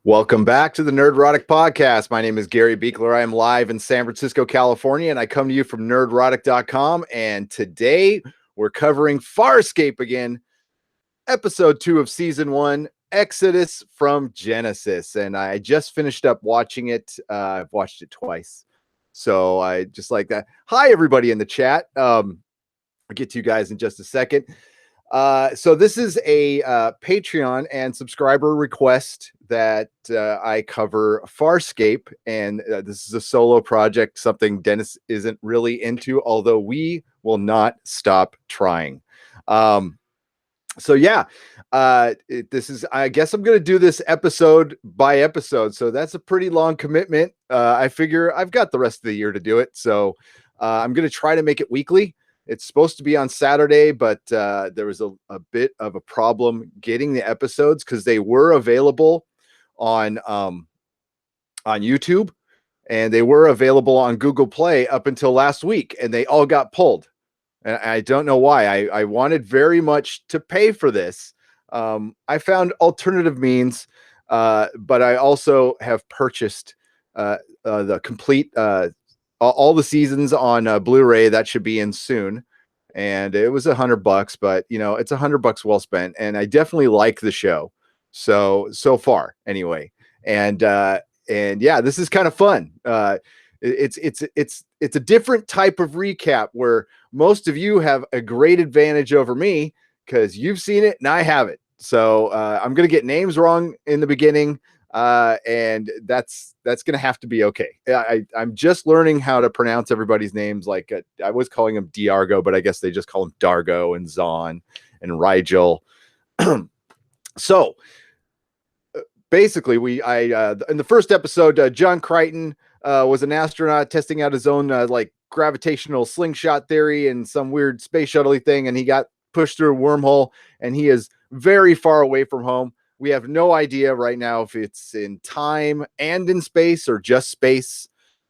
Welcome back to the Nerdrotic Podcast. My name is Gary Beekler. I am live in San Francisco, California, and I come to you from nerdrotic.com. And today we're covering Farscape again, episode 2 of season 1, Exodus from Genesis. And I just finished up watching it. I've watched it twice. So I just like that. Hi, everybody in the chat. I'll get to you guys in just a second. So this is a Patreon and subscriber request that I cover Farscape, and this is a solo project, something Dennis isn't really into, although we will not stop trying. So yeah, this is, I guess I'm going to do this episode by episode. So that's a pretty long commitment. I figure I've got the rest of the year to do it. So I'm going to try to make it weekly. It's supposed to be on Saturday, but there was a bit of a problem getting the episodes because they were available on YouTube, and they were available on Google Play up until last week, and they all got pulled. And I don't know why. I wanted very much to pay for this. I found alternative means, but I also have purchased the complete all the seasons on Blu-ray. That should be in soon, and it was $100, but you know, it's $100 well spent, and I definitely like the show so far anyway. And yeah, this is kind of fun. It's a different type of recap where most of you have a great advantage over me because you've seen it and I haven't. So I'm gonna get names wrong in the beginning. And that's going to have to be okay. I'm just learning how to pronounce everybody's names. Like I was calling him Diargo, but I guess they just call him Dargo and Zahn and Rigel. So basically in the first episode, John Crichton was an astronaut testing out his own like gravitational slingshot theory and some weird space shuttle thing. And he got pushed through a wormhole, and he is very far away from home. We have no idea right now if it's in time and in space or just space.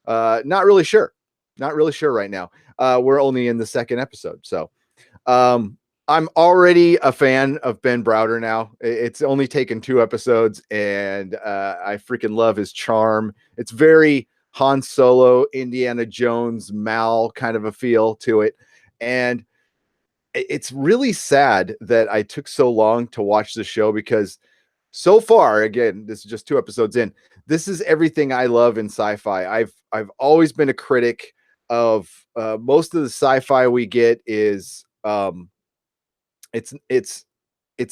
Not really sure. Not really sure right now. We're only in the second episode. So I'm already a fan of Ben Browder now. It's only taken 2 episodes, and I freaking love his charm. It's very Han Solo, Indiana Jones, Mal kind of a feel to it. And it's really sad that I took so long to watch the show because so far, again, this is just 2 episodes in, this is everything I love in sci-fi. I've always been a critic of most of the sci-fi we get is it's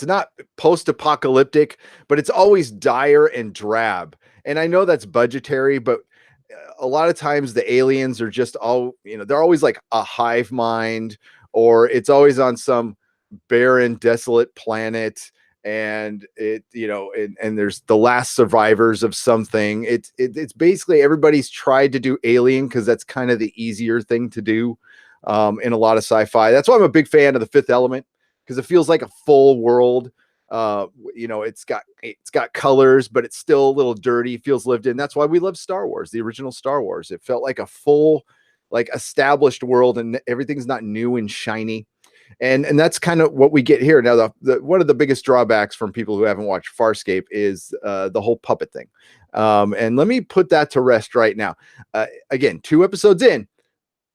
not post-apocalyptic, but it's always dire and drab. And I know that's budgetary, but a lot of times the aliens are just all, you know, they're always like a hive mind, or it's always on some barren, desolate planet. And it, you know, and there's the last survivors of something. It's basically everybody's tried to do Alien because that's kind of the easier thing to do in a lot of sci-fi. That's why I'm a big fan of The Fifth Element, because it feels like a full world. You know, it's got colors, but it's still a little dirty, feels lived in. That's why we love Star Wars, the original Star Wars. It felt like a full, like established world, and everything's not new and shiny. And that's kind of what we get here. Now, one of the biggest drawbacks from people who haven't watched Farscape is the whole puppet thing. And let me put that to rest right now. Again, 2 episodes in,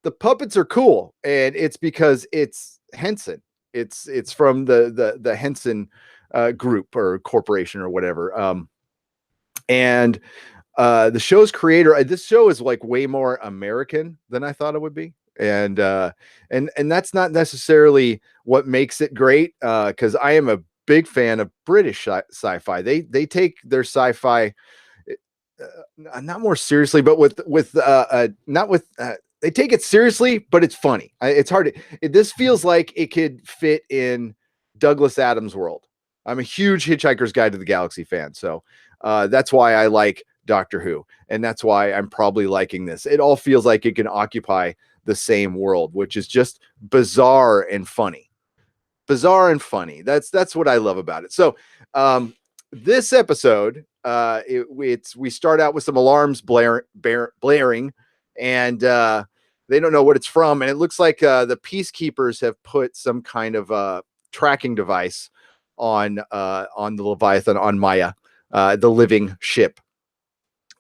the puppets are cool, and it's because it's Henson. It's from the Henson group or corporation or whatever. And the show's creator, this show is like way more American than I thought it would be. And that's not necessarily what makes it great, because I am a big fan of British sci-fi. They take their sci-fi not more seriously, but they take it seriously, but it's funny. It's hard this feels like it could fit in Douglas Adams' world. I'm a huge Hitchhiker's Guide to the Galaxy fan, so that's why I like Doctor Who, and that's why I'm probably liking this. It all feels like it can occupy the same world, which is just bizarre and funny. Bizarre and funny. That's what I love about it. So this episode, we start out with some alarms blaring, and they don't know what it's from, and it looks like the peacekeepers have put some kind of tracking device on the Leviathan, on Maya, the living ship.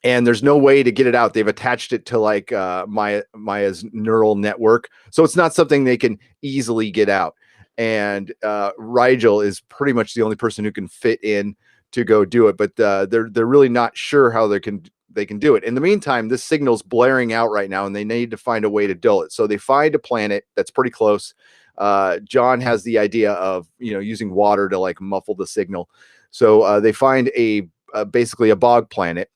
And there's no way to get it out. They've attached it to like Maya's neural network, so it's not something they can easily get out. And Rigel is pretty much the only person who can fit in to go do it, but they're really not sure how they can do it. In the meantime, this signal's blaring out right now, and they need to find a way to dull it. So they find a planet that's pretty close. John has the idea of using water to like muffle the signal. So they find basically a bog planet,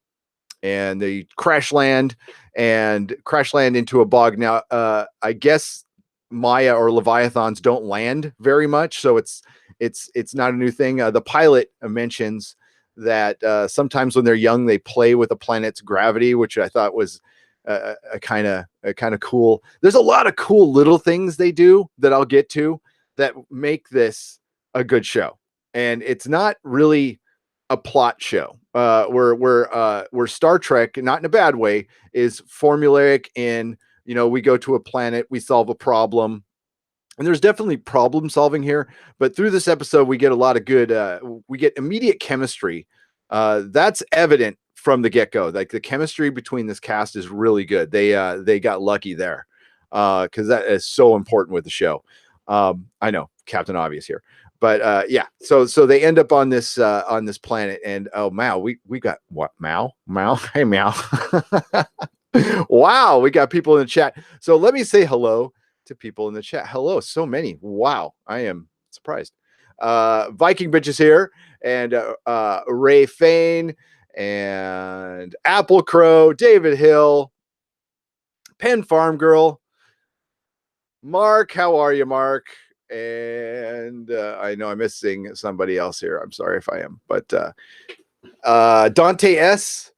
and they crash land into a bog. Now, I guess Maya or Leviathans don't land very much, so it's not a new thing. The pilot mentions that sometimes when they're young, they play with a planet's gravity, which I thought was a kind of cool. There's a lot of cool little things they do that I'll get to that make this a good show, and it's not really a plot show. Where Star Trek, not in a bad way, is formulaic in, we go to a planet, we solve a problem, and there's definitely problem solving here. But through this episode, we get a lot of good. We get immediate chemistry. That's evident from the get go. Like the chemistry between this cast is really good. They got lucky there because that is so important with the show. I know Captain Obvious here. But yeah, so they end up on this planet, and oh Mao, we got what Mao? Hey Mao. Wow, we got people in the chat. So let me say hello to people in the chat. Hello, so many. Wow, I am surprised. Viking Bitch is here, and Ray Fain, and Apple Crow, David Hill, Penn Farm Girl, Mark. How are you, Mark? And I know I'm missing somebody else here. I'm sorry if I am, but Dante S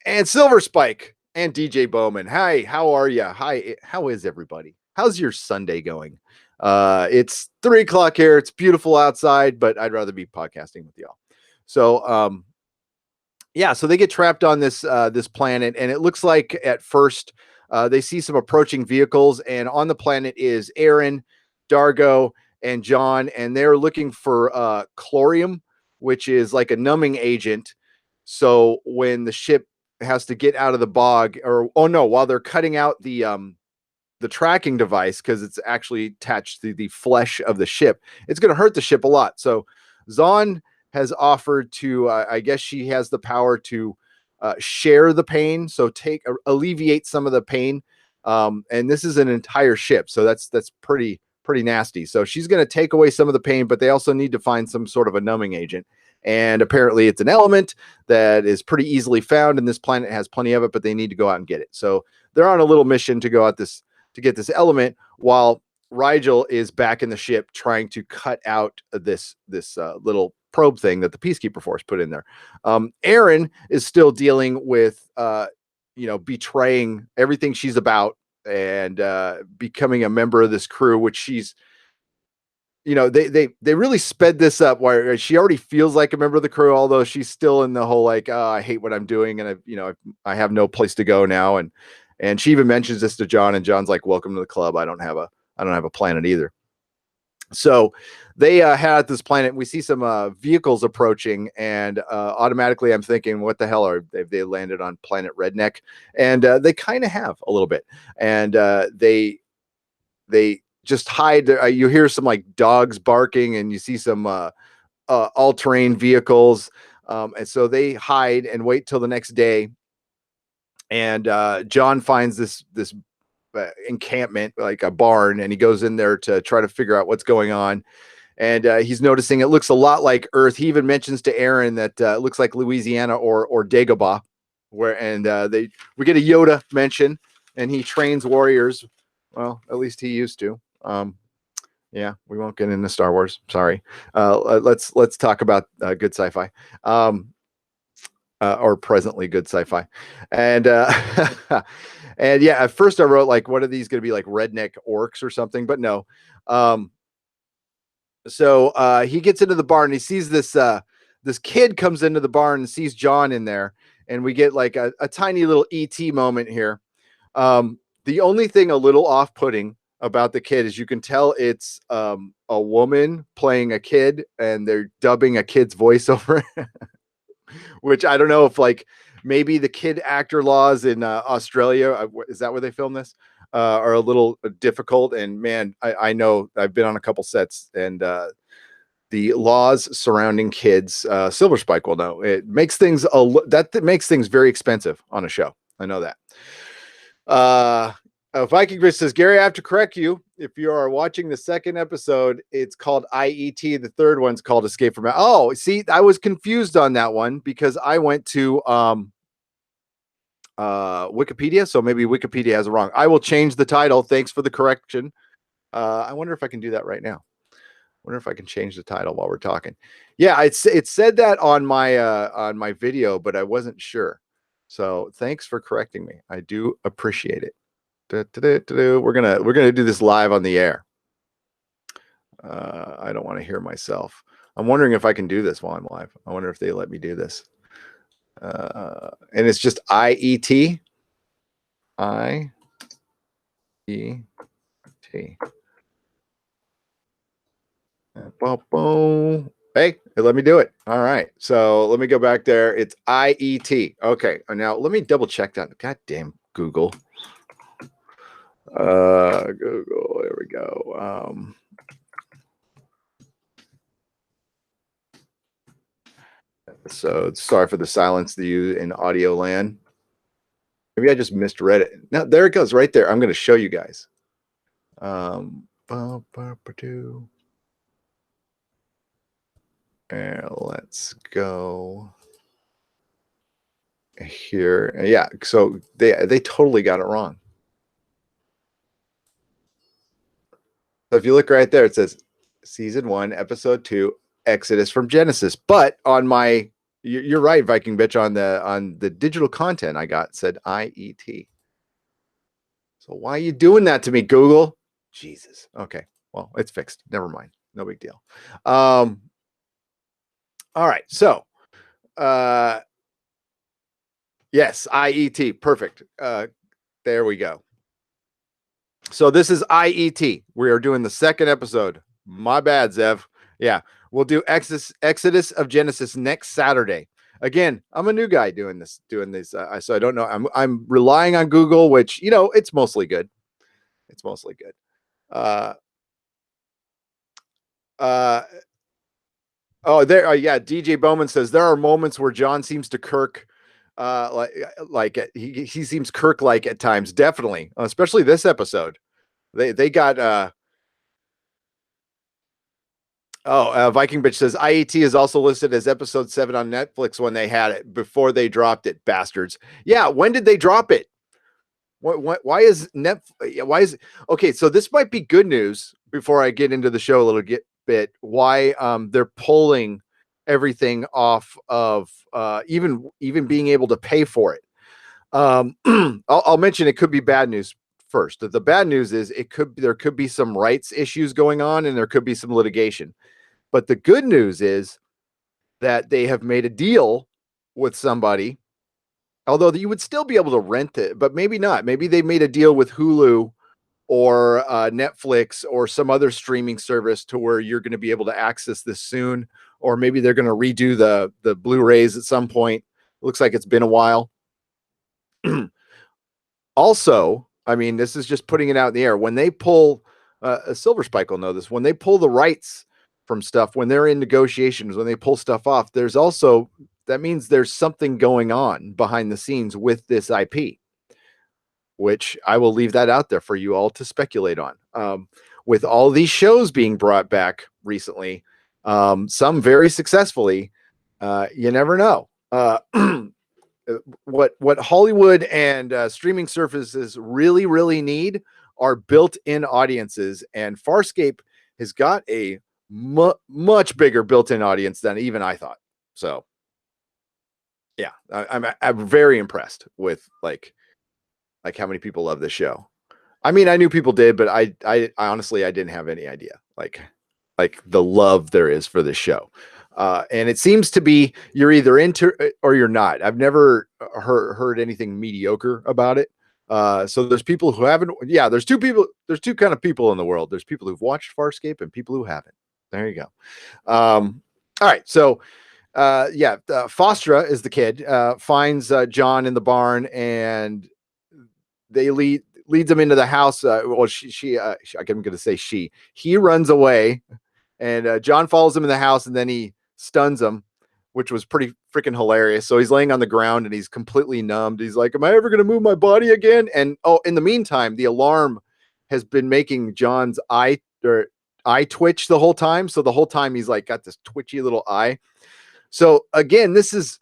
and Silver Spike and DJ Bowman. Hi, how are you? Hi, how is everybody? How's your Sunday going? It's 3:00 here. It's beautiful outside, but I'd rather be podcasting with y'all. So yeah, so they get trapped on this planet, and it looks like at first they see some approaching vehicles, and on the planet is Aaron, Dargo, and John, and they're looking for chlorium, which is like a numbing agent. So when the ship has to get out of the bog, or while they're cutting out the tracking device, because it's actually attached to the flesh of the ship, it's going to hurt the ship a lot. So Zahn has offered to, I guess she has the power to share the pain, so alleviate some of the pain. And this is an entire ship, so that's pretty nasty. So she's going to take away some of the pain, but they also need to find some sort of a numbing agent. And apparently it's an element that is pretty easily found, and this planet has plenty of it, but they need to go out and get it. So they're on a little mission to go out to get this element, while Rigel is back in the ship trying to cut out this little probe thing that the Peacekeeper Force put in there. Aaron is still dealing with betraying everything she's about and becoming a member of this crew, which she's they really sped this up where she already feels like a member of the crew, although she's still in the whole like, I hate what I'm doing, and I have no place to go now, and she even mentions this to John, and John's like, welcome to the club. I don't have a planet either. So they had this planet, and we see some vehicles approaching, and automatically I'm thinking, what the hell they landed on planet Redneck? And they kind of have a little bit, and they just hide. You hear some like dogs barking, and you see some all-terrain vehicles, and so they hide and wait till the next day. And John finds this encampment, like a barn, and he goes in there to try to figure out what's going on. And he's noticing it looks a lot like Earth. He even mentions to Aaron that it looks like Louisiana or Dagobah, we get a Yoda mention, and he trains warriors. Well, at least he used to. Yeah, we won't get into Star Wars. Sorry. Let's talk about good sci-fi. Or presently good sci-fi. And and yeah, at first I wrote like, what are these going to be, like redneck orcs or something? But no. So he gets into the barn, and he sees this kid comes into the barn and sees John in there, and we get like a tiny little ET moment here. The only thing a little off-putting about the kid is you can tell it's a woman playing a kid, and they're dubbing a kid's voice over. which I don't know if like maybe the kid actor laws in Australia, is that where they film this, are a little difficult. And man, I know I've been on a couple sets, and the laws surrounding kids, Silver Spike will know, it makes things that makes things very expensive on a show. I know that. Viking Chris says, Gary, I have to correct you. If you are watching the second episode, it's called IET. The third one's called Escape from. Oh, see, I was confused on that one because I went to Wikipedia, so maybe Wikipedia has it wrong. I will change the title. Thanks for the correction. I wonder if I can do that right now. Wonder if I can change the title while we're talking. Yeah, it said that on my video, but I wasn't sure. So thanks for correcting me. I do appreciate it. We're gonna do this live on the air. I don't want to hear myself. I'm wondering if I can do this while I'm live. I wonder if they let me do this. And it's just IET. IET. Hey, let me do it. All right. So let me go back there. It's IET. Okay. Now let me double check that. Goddamn Google. Google. There we go. So sorry for the silence to you in audio land. Maybe I just misread it. Now there it goes right there. I'm going to show you guys. And let's go here. Yeah, so they totally got it wrong. So if you look right there, it says season 1, episode 2, Exodus from Genesis. But on my, you're right, Viking bitch, on the digital content I got said IET. So why are you doing that to me, Google? Jesus. Okay. Well, it's fixed. Never mind. No big deal. All right. So, yes, IET. Perfect. There we go. So this is IET. We are doing the second episode. My bad, Zev. Yeah, we'll do Exodus of Genesis next Saturday. Again, I'm a new guy doing this. So I don't know. I'm relying on Google, which it's mostly good. It's mostly good. Oh, there. Yeah, DJ Bowman says there are moments where John seems to Kirk, like he seems Kirk-like at times. Definitely, especially this episode. They got. Viking bitch says IET is also listed as episode 7 on Netflix when they had it before they dropped it. Bastards. Yeah, when did they drop it? Why is okay? So this might be good news before I get into the show a little bit. Why they're pulling everything off of even being able to pay for it. I'll mention it could be bad news first. The bad news is there could be some rights issues going on, and there could be some litigation. But the good news is that they have made a deal with somebody. Although you would still be able to rent it, but maybe not. Maybe they made a deal with Hulu or Netflix or some other streaming service to where you're going to be able to access this soon. Or maybe they're going to redo the Blu-rays at some point. It looks like it's been a while. Also, I mean, this is just putting it out in the air. When they pull, a Silver Spike will know this, when they pull the rights from stuff, when they're in negotiations, when they pull stuff off, that means there's something going on behind the scenes with this IP, which I will leave that out there for you all to speculate on. With all these shows being brought back recently, some very successfully, you never know. What Hollywood and streaming services really, really need are built-in audiences, and Farscape has got a much bigger built-in audience than even I thought. So yeah, I'm very impressed with like how many people love this show. I mean, I knew people did, but I honestly I didn't have any idea like the love there is for this show. And it seems to be you're either into it or you're not. I've never heard anything mediocre about it. So there's people who haven't. Yeah, there's two kind of people in the world. There's people who've watched Farscape and people who haven't. There you go. All right. So Fostra is the kid, finds John in the barn, and they leads him into the house. I'm going to say he runs away, and John follows him in the house, and then he stuns him, which was pretty freaking hilarious. So he's laying on the ground and he's completely numbed. He's like, "Am I ever going to move my body again?" And in the meantime, the alarm has been making John's eye twitch the whole time. So the whole time he's like got this twitchy little eye. So again, this is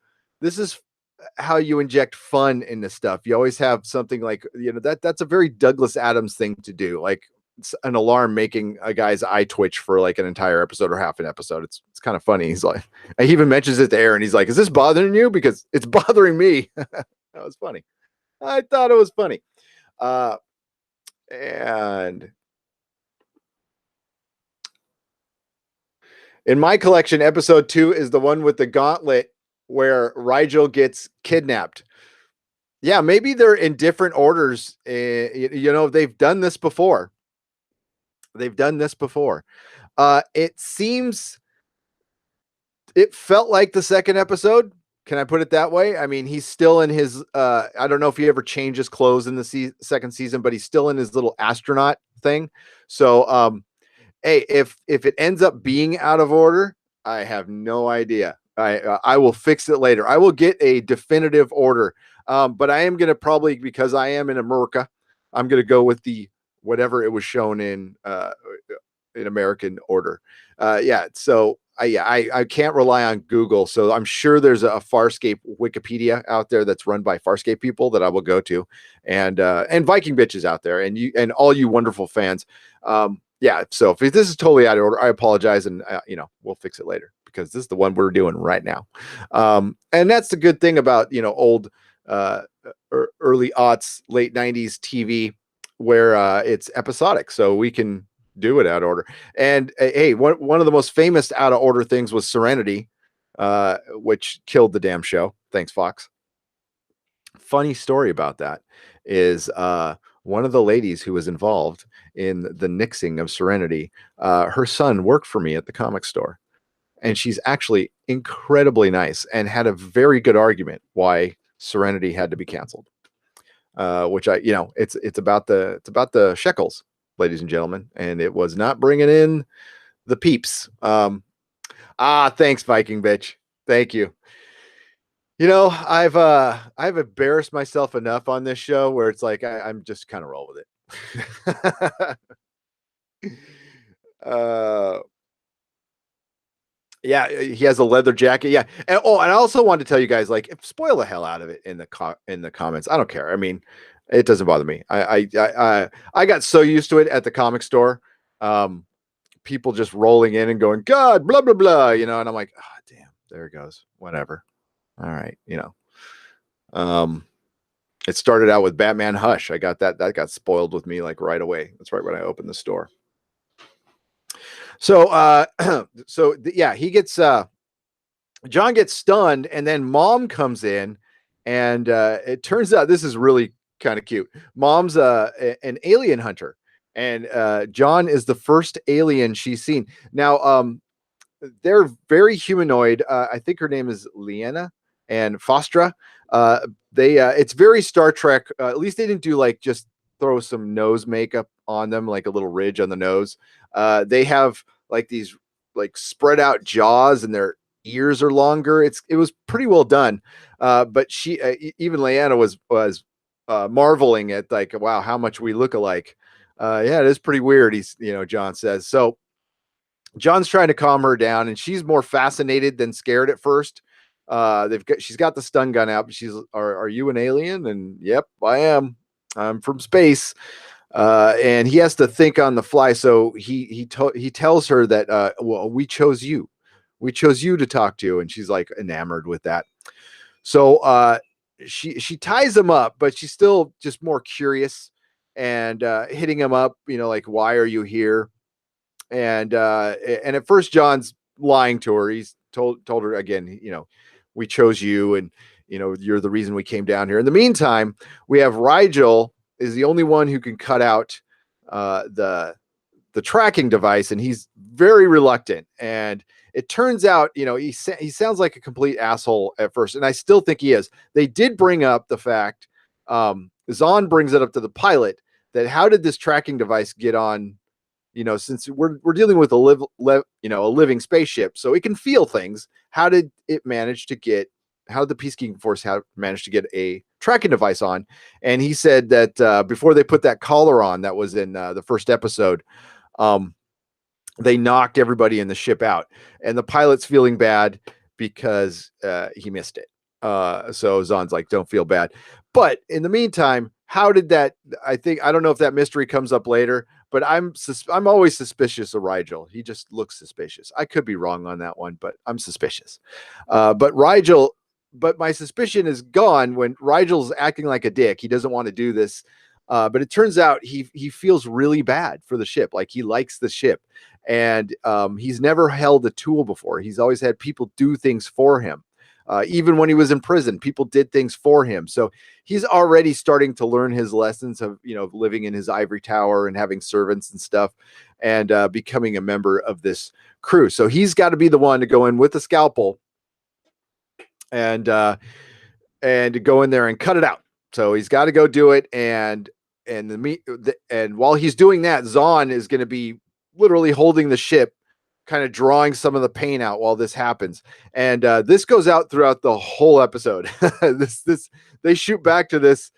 how you inject fun into stuff. You always have something like, that's a very Douglas Adams thing to do. Like an alarm making a guy's eye twitch for like an entire episode or half an episode. It's kind of funny. He's like, he even mentions it to Aaron. He's like, "Is this bothering you?" Because it's bothering me. That was funny. I thought it was funny. And in my collection, episode 2 is the one with the gauntlet where Rigel gets kidnapped. Yeah, maybe they're in different orders. They've done this before. It felt like the second episode. Can I put it that way? I mean, he's still in his, I don't know if he ever changes clothes in the second season, but he's still in his little astronaut thing. So, hey, if it ends up being out of order, I have no idea. I will fix it later. I will get a definitive order. But I am gonna probably, because I am in America, I'm gonna go with the whatever it was shown in American order. So I can't rely on Google. So I'm sure there's a Farscape Wikipedia out there that's run by Farscape people that I will go to, and Viking bitches out there, and you and all you wonderful fans. So if this is totally out of order, I apologize, and we'll fix it later, because this is the one we're doing right now. And that's the good thing about old early aughts, late 90s TV, where it's episodic, so we can do it out of order. And hey, one of the most famous out of order things was Serenity, which killed the damn show. Thanks, Fox. Funny story about that is one of the ladies who was involved in the nixing of Serenity, her son worked for me at the comic store, and she's actually incredibly nice and had a very good argument why Serenity had to be canceled. Which it's about the shekels, ladies and gentlemen, and it was not bringing in the peeps. Thanks, Viking bitch. Thank you. I've embarrassed myself enough on this show where it's like I'm just kind of roll with it. Yeah, he has a leather jacket. Yeah, and I also wanted to tell you guys, like, spoil the hell out of it in the comments. I don't care. I mean, it doesn't bother me. I got so used to it at the comic store. People just rolling in and going, "God, blah blah blah," and I'm like, damn, there it goes. Whatever. All right, It started out with Batman Hush. I got that got spoiled with me like right away. That's right when I opened the store. So he gets John gets stunned, and then Mom comes in, and it turns out this is really kind of cute. Mom's an alien hunter, and John is the first alien she's seen. Now, they're very humanoid. I think her name is Liana and Fostra. It's very Star Trek. At least they didn't do like just throw some nose makeup on them, like a little ridge on the nose. They have like these like spread out jaws, and their ears are longer. It was pretty well done. But even Leanna was marveling at like, wow, how much we look alike. Yeah, it is pretty weird. John says. So John's trying to calm her down, and she's more fascinated than scared at first. She's got the stun gun out, but she's, are you an alien? And yep, I am. I'm from space. And he has to think on the fly. So he tells her that, well, we chose you to talk to, and she's like enamored with that. So she ties him up, but she's still just more curious, and hitting him up, like, why are you here? And at first John's lying to her. He's told her again, we chose you, and you're the reason we came down here. In the meantime, we have Rigel is the only one who can cut out the the tracking device, and he's very reluctant. And it turns out, he sounds like a complete asshole at first, and I still think he is. They did bring up the fact, Zahn brings it up to the pilot, that how did this tracking device get on, since we're dealing with a living spaceship, so it can feel things. How did it manage to get? How did the Peacekeeping Force manage to get a tracking device on? And he said that before they put that collar on, that was in the first episode, they knocked everybody in the ship out, and the pilot's feeling bad because he missed it. So Zahn's like, don't feel bad. But in the meantime, how did that? I don't know if that mystery comes up later, but I'm always suspicious of Rigel. He just looks suspicious. I could be wrong on that one, but I'm suspicious. But my suspicion is gone when Rigel's acting like a dick. He doesn't want to do this. But it turns out he feels really bad for the ship. Like, he likes the ship, and he's never held a tool before. He's always had people do things for him. Even when he was in prison, people did things for him. So he's already starting to learn his lessons of, living in his ivory tower and having servants and stuff, and becoming a member of this crew. So he's got to be the one to go in with the scalpel and go in there and cut it out. So he's got to go do it. And while he's doing that, Zahn is going to be literally holding the ship, kind of drawing some of the pain out while this happens. And this goes out throughout the whole episode. They shoot back to this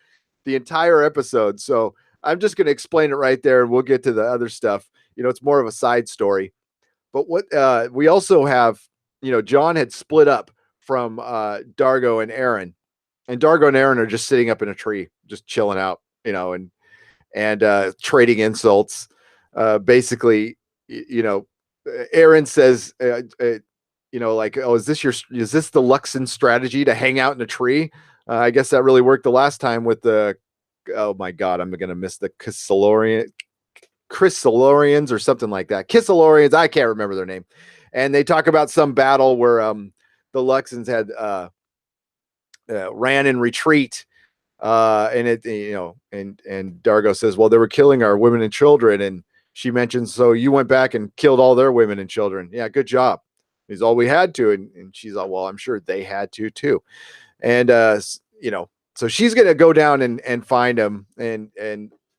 the entire episode. So I'm just going to explain it right there, and we'll get to the other stuff. It's more of a side story. But what we also have, John had split up from Dargo and Aaron, and Dargo and Aaron are just sitting up in a tree, just chilling out, and trading insults. Basically, Aaron says, like, oh, is this the Luxon strategy to hang out in a tree? I guess that really worked the last time with oh my God, I'm going to miss the Chrysalorians or something like that. Kissalorians. I can't remember their name. And they talk about some battle where the Luxons had ran in retreat. And Dargo says, well, they were killing our women and children. And she mentions, so you went back and killed all their women and children. Yeah, good job. Is all we had to. And she's like, well, I'm sure they had to too. And so she's gonna go down and find him. And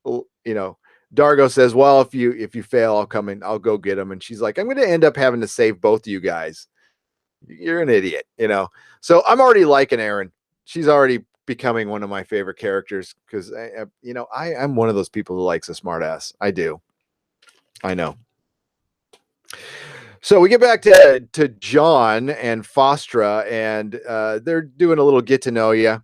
Dargo says, well, if you fail, I'll come and I'll go get him. And she's like, I'm gonna end up having to save both of you guys. You're an idiot, So I'm already liking Aaron. She's already becoming one of my favorite characters because I'm one of those people who likes a smart ass. I do. I know. So we get back to John and Fostra, and they're doing a little get to know you.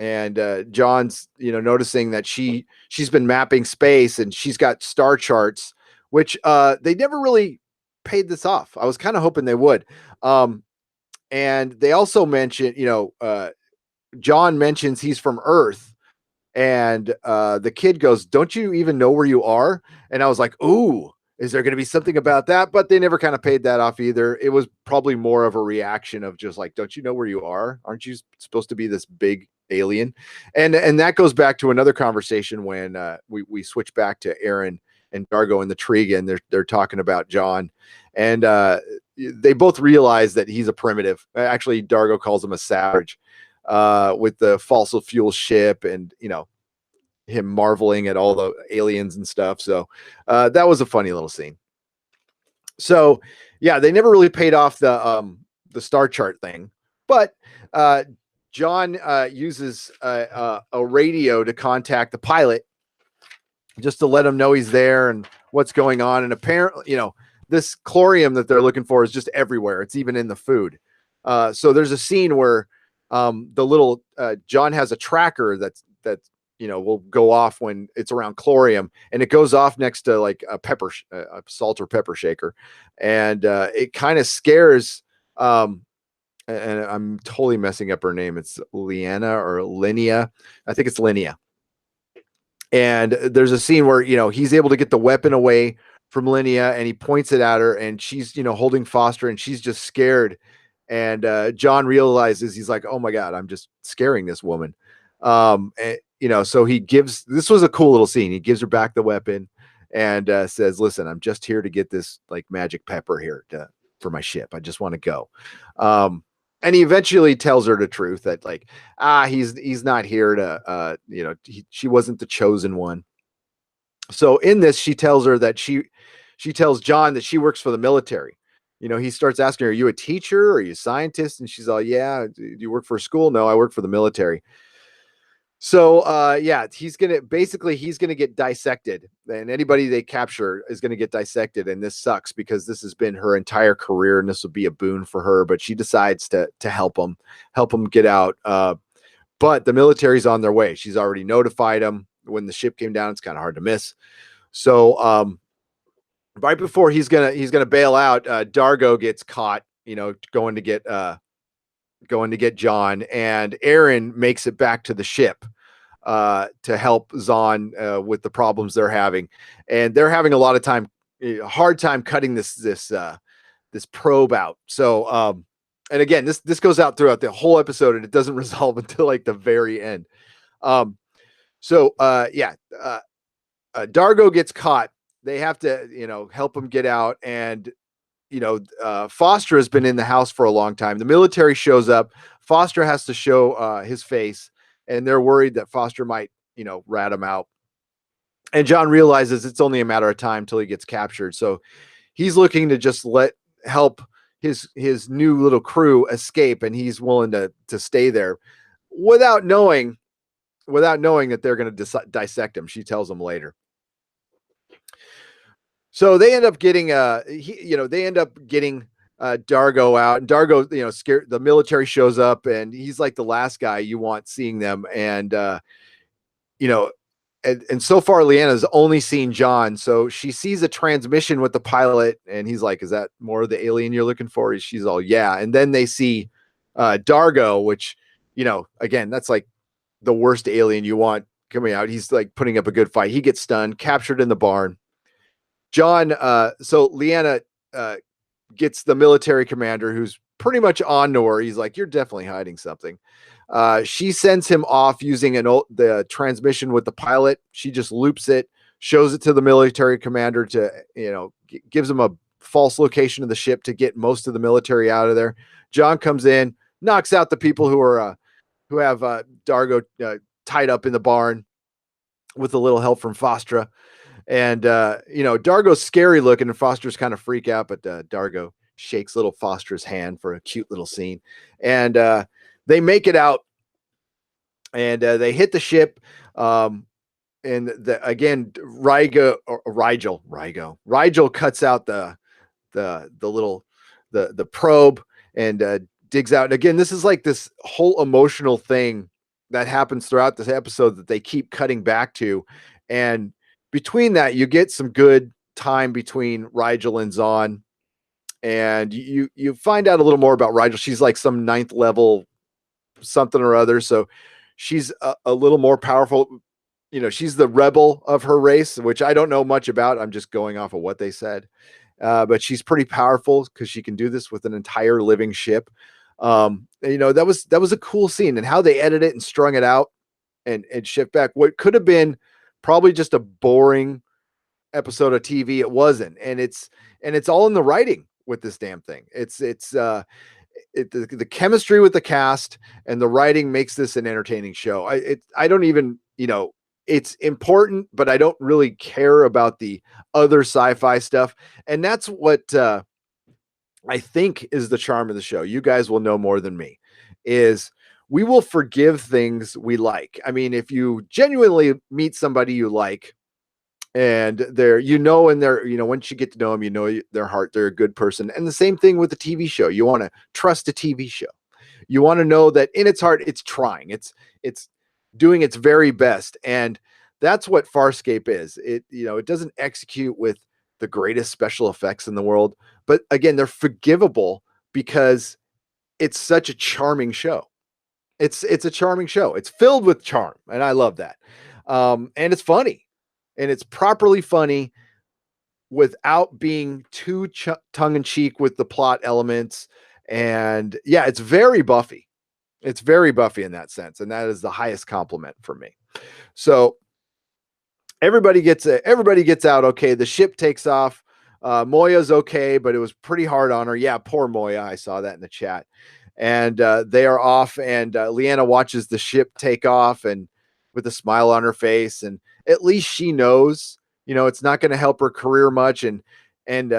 And John's, noticing that she's been mapping space, and she's got star charts, which they never really paid this off. I was kind of hoping they would. And they also mention, John mentions he's from Earth, and the kid goes, don't you even know where you are? And I was like, ooh, is there going to be something about that? But they never kind of paid that off either. It was probably more of a reaction of just like, don't you know where you are? Aren't you supposed to be this big alien? And that goes back to another conversation when we switch back to Aaron and Dargo in the tree again. They're talking about John, and they both realize that he's a primitive. Actually, Dargo calls him a savage with the fossil fuel ship, and him marveling at all the aliens and stuff. So that was a funny little scene. So yeah, they never really paid off the star chart thing, but John uses a radio to contact the pilot just to let him know he's there and what's going on. And apparently, this chlorium that they're looking for is just everywhere. It's even in the food. So there's a scene where the little John has a tracker that will go off when it's around chlorium, and it goes off next to like a salt or pepper shaker, and it kind of scares. And I'm totally messing up her name. It's Liana or Linnea. I think it's Linnea. And there's a scene where he's able to get the weapon away from Linnea, and he points it at her, and she's holding Foster, and she's just scared. And John realizes, he's like, oh my God, I'm just scaring this woman. And, so this was a cool little scene. He gives her back the weapon, and says, "Listen, I'm just here to get this like magic pepper here for my ship. I just want to go." And he eventually tells her the truth that like, he's not here to, she wasn't the chosen one. So in this, she tells her that she tells John that she works for the military. He starts asking her, "Are you a teacher? Are you a scientist?" And she's all, "Yeah." "Do you work for a school?" "No, I work for the military." So yeah, he's gonna get dissected, and anybody they capture is gonna get dissected. And this sucks because this has been her entire career, and this will be a boon for her. But she decides to help him get out. But the military's on their way. She's already notified them when the ship came down. It's kind of hard to miss. So right before he's gonna bail out, Dargo gets caught, going to get John, and Aaron makes it back to the ship to help Zahn with the problems they're having, and they're having a lot of hard time cutting this probe out. So and again, this goes out throughout the whole episode, and it doesn't resolve until like the very end. Um, so yeah, Dargo gets caught. They have to, help him get out. And, Foster has been in the house for a long time. The military shows up. Foster has to show his face, and they're worried that Foster might, rat him out. And John realizes it's only a matter of time till he gets captured. So he's looking to just help his new little crew escape, and he's willing to stay there without knowing that they're going to dissect him. She tells him later. So they end up getting Dargo out, and Dargo, scared. The military shows up, and he's like the last guy you want seeing them. And you know, and so far Leanna's only seen John, so she sees a transmission with the pilot, and he's like, "Is that more of the alien you're looking for?" She's all, "Yeah." And then they see Dargo, which, again, that's like the worst alien you want coming out. He's like putting up a good fight. He gets stunned, captured in the barn. So Leanna gets the military commander, who's pretty much on to her. He's like, "You're definitely hiding something." She sends him off using the transmission with the pilot. She just loops it, shows it to the military commander to, gives him a false location of the ship to get most of the military out of there. John comes in, knocks out the people who have Dargo tied up in the barn with a little help from Fostra. And Dargo's scary looking, and Foster's kind of freak out, but Dargo shakes little Foster's hand for a cute little scene. And they make it out, and they hit the ship. And again, Rigel cuts out the little the probe, and digs out. And again, this is like this whole emotional thing that happens throughout this episode that they keep cutting back to. And between that, you get some good time between Rigel and Zahn, and you find out a little more about Rigel. She's like some 9th level something or other, so she's a little more powerful. She's the rebel of her race, which I don't know much about. I'm just going off of what they said. But she's pretty powerful because she can do this with an entire living ship. That was a cool scene, and how they edited it and strung it out and shift back. What could have been probably just a boring episode of TV, it wasn't. And it's all in the writing with this damn thing. The chemistry with the cast and the writing makes this an entertaining show. I don't even, it's important, but I don't really care about the other sci-fi stuff. And that's what I think is the charm of the show. You guys will know more than me, is we will forgive things we like. I mean, if you genuinely meet somebody you like, and once you get to know them, their heart, they're a good person. And the same thing with the TV show. You want to trust a TV show. You want to know that in its heart, it's trying. It's doing its very best. And that's what Farscape is. It doesn't execute with the greatest special effects in the world, but again, they're forgivable because it's such a charming show. It's a charming show. It's filled with charm, and I love that. And it's funny, and it's properly funny without being too tongue in cheek with the plot elements. And yeah, it's very Buffy. It's very Buffy in that sense, and that is the highest compliment for me. So everybody gets out okay. The ship takes off. Moya's okay, but it was pretty hard on her. Yeah, poor Moya. I saw that in the chat. And they are off, and Leanna watches the ship take off, and with a smile on her face, and at least she knows, it's not going to help her career much, and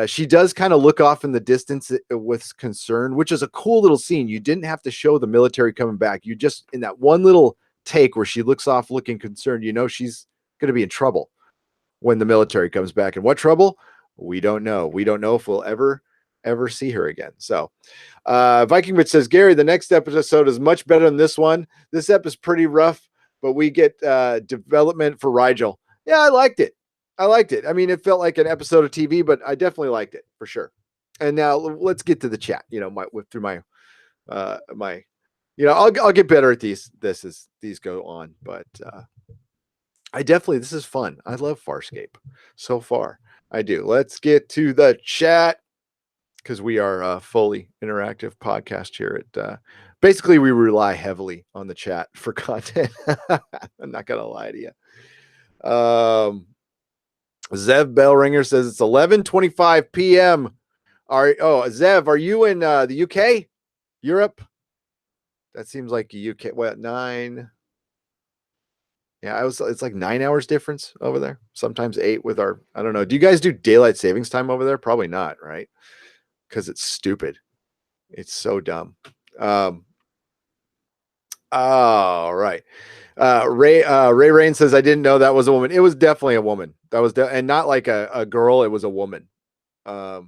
she does kind of look off in the distance with concern, which is a cool little scene. You didn't have to show the military coming back. You just, in that one little take where she looks off looking concerned, she's going to be in trouble when the military comes back. And what trouble? We don't know. We don't know if we'll ever see her again. So Viking Bitch says, Gary, the next episode is much better than this one. This ep is pretty rough, but we get development for Rigel. Yeah, I liked it. I mean, it felt like an episode of TV, but I definitely liked it for sure. And now let's get to the chat. Through my I'll get better at these as these go on, but this is fun. I love Farscape so far. I do. Let's get to the chat, because we are a fully interactive podcast here at basically we rely heavily on the chat for content. I'm not gonna lie to you. Zev Bellringer says it's 11:25 p.m. Zev, are you in the UK? Europe? That seems like UK. What, 9? Yeah, it's like 9 hours difference over there. Sometimes 8 with our, I don't know. Do you guys do daylight savings time over there? Probably not, right? Because it's stupid. It's so dumb. All right. Ray Rain says, I didn't know that was a woman. It was definitely a woman. That was and not like a girl. It was a woman. IET.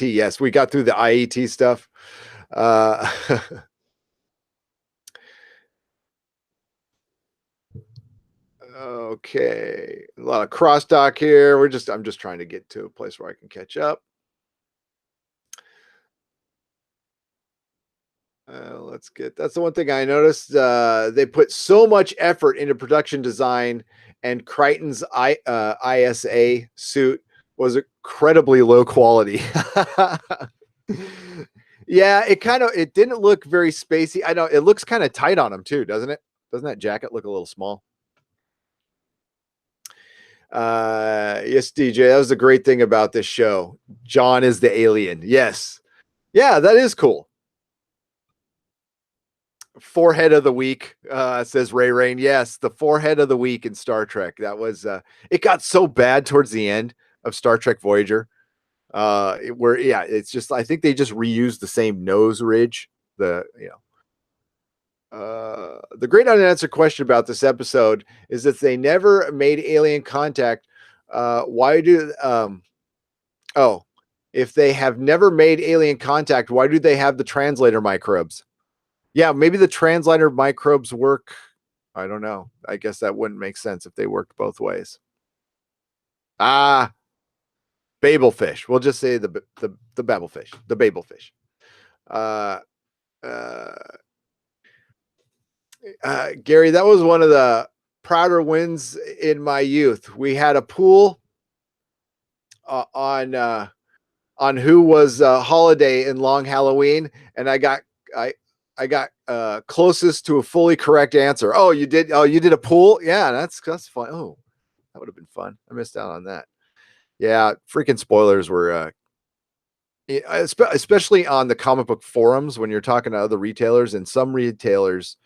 Yes, we got through the IET stuff. Okay. A lot of crosstalk here. I'm just trying to get to a place where I can catch up. That's the one thing I noticed. They put so much effort into production design, and Crichton's ISA suit was incredibly low quality. Yeah, it didn't look very spacey. I know it looks kind of tight on him too, doesn't it? Doesn't that jacket look a little small? Yes, DJ, that was the great thing about this show. John is the alien. Yes. Yeah, that is cool. Forehead of the week, says Ray Rain. Yes, the forehead of the week in Star Trek. That was it got so bad towards the end of Star Trek Voyager. It's just, I think they just reused the same nose ridge. The great unanswered question about this episode is that they never made alien contact. Why do if they have never made alien contact, why do they have the translator microbes? Yeah, maybe the translator microbes work. I don't know. I guess that wouldn't make sense if they worked both ways. Babelfish. We'll just say the Babelfish, the Babelfish. Gary, that was one of the prouder wins in my youth. We had a pool on who was Holiday in Long Halloween, and I got closest to a fully correct answer. Oh, you did a pool? Yeah, that's fun. Oh, that would have been fun. I missed out on that. Yeah, freaking spoilers were especially on the comic book forums when you're talking to other retailers, and some retailers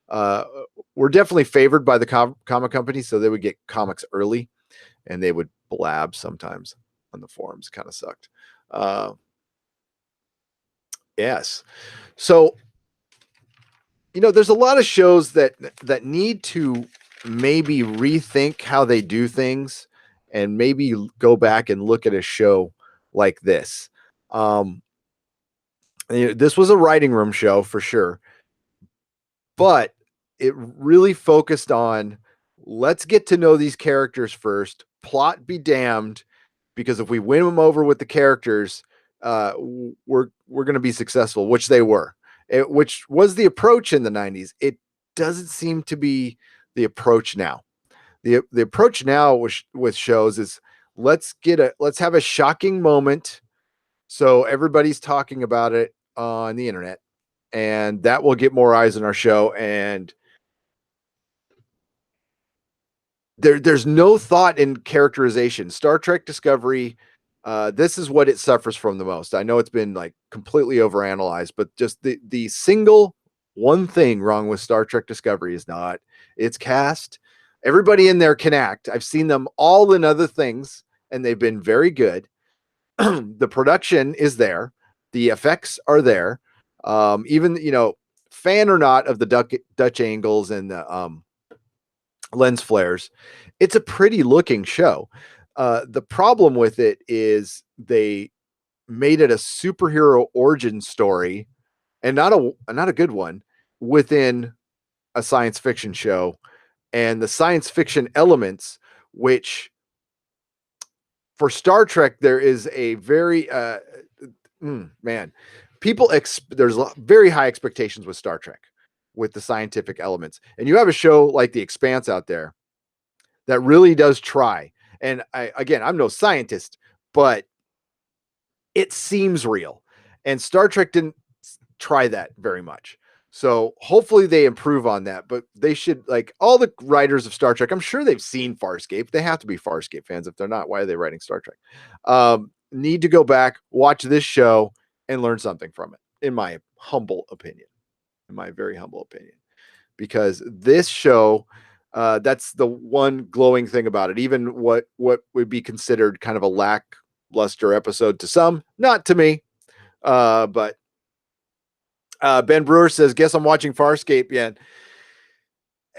were definitely favored by the comic company, so they would get comics early, and they would blab sometimes on the forums. Kind of sucked. Yes. So, there's a lot of shows that need to maybe rethink how they do things, and maybe go back and look at a show like this. This was a writing room show for sure, but it really focused on, let's get to know these characters first. Plot be damned, because if we win them over with the characters, we're going to be successful, which they were. Which was the approach in the 90s. It doesn't seem to be the approach now. The approach now with shows is, let's have a shocking moment, so everybody's talking about it on the internet, and that will get more eyes on our show. And there's no thought in characterization. Star Trek Discovery, this is what it suffers from the most. I know it's been like completely overanalyzed, but just the single one thing wrong with Star Trek Discovery is not its cast. Everybody in there can act. I've seen them all in other things, and they've been very good. The production is there, the effects are there. Even fan or not of the Dutch angles and the lens flares, it's a pretty looking show. The problem with it is they made it a superhero origin story, and not a good one, within a science fiction show. And the science fiction elements, which for Star Trek there is a very man, there's very high expectations with Star Trek, with the scientific elements, and you have a show like The Expanse out there that really does try. And I'm no scientist, but it seems real. And Star Trek didn't try that very much. So hopefully they improve on that, but they should, like all the writers of Star Trek, I'm sure they've seen Farscape. They have to be Farscape fans. If they're not, why are they writing Star Trek? Need to go back, watch this show, and learn something from it, in my humble opinion. In my very humble opinion. Because this show, that's the one glowing thing about it. Even what would be considered kind of a lackluster episode to some, not to me. But Ben Brewer says, "Guess I'm watching Farscape again."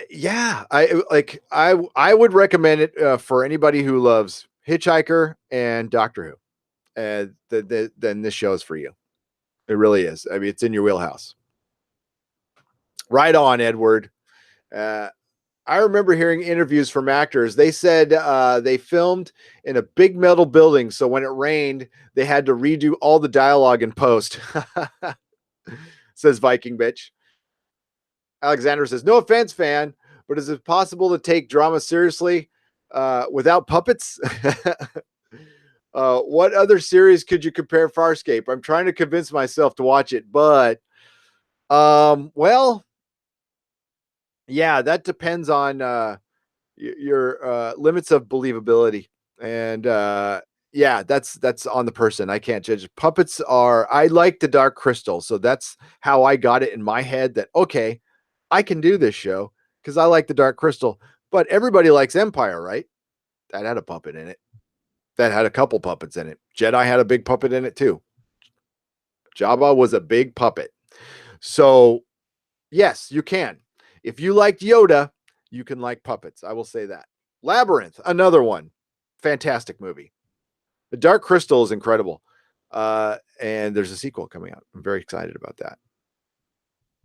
Yeah, I would recommend it for anybody who loves Hitchhiker and Doctor Who. Then this show is for you. It really is. I mean, it's in your wheelhouse. Right on, Edward. I remember hearing interviews from actors. They said they filmed in a big metal building, so when it rained, they had to redo all the dialogue in post. Says Viking Bitch. Alexander says, "No offense, fan, but is it possible to take drama seriously without puppets?" What other series could you compare Farscape? I'm trying to convince myself to watch it, but well, yeah, that depends on your limits of believability. And yeah, that's on the person. I can't judge. Puppets are, I like the Dark Crystal, so that's how I got it in my head that okay, I can do this show because I like the Dark Crystal. But everybody likes Empire, right? That had a puppet in it. That had a couple puppets in it. Jedi had a big puppet in it too. Jabba was a big puppet. So yes, you can. If you liked Yoda, you can like puppets. I will say that. Labyrinth, another one. Fantastic movie. The Dark Crystal is incredible. And there's a sequel coming out. I'm very excited about that.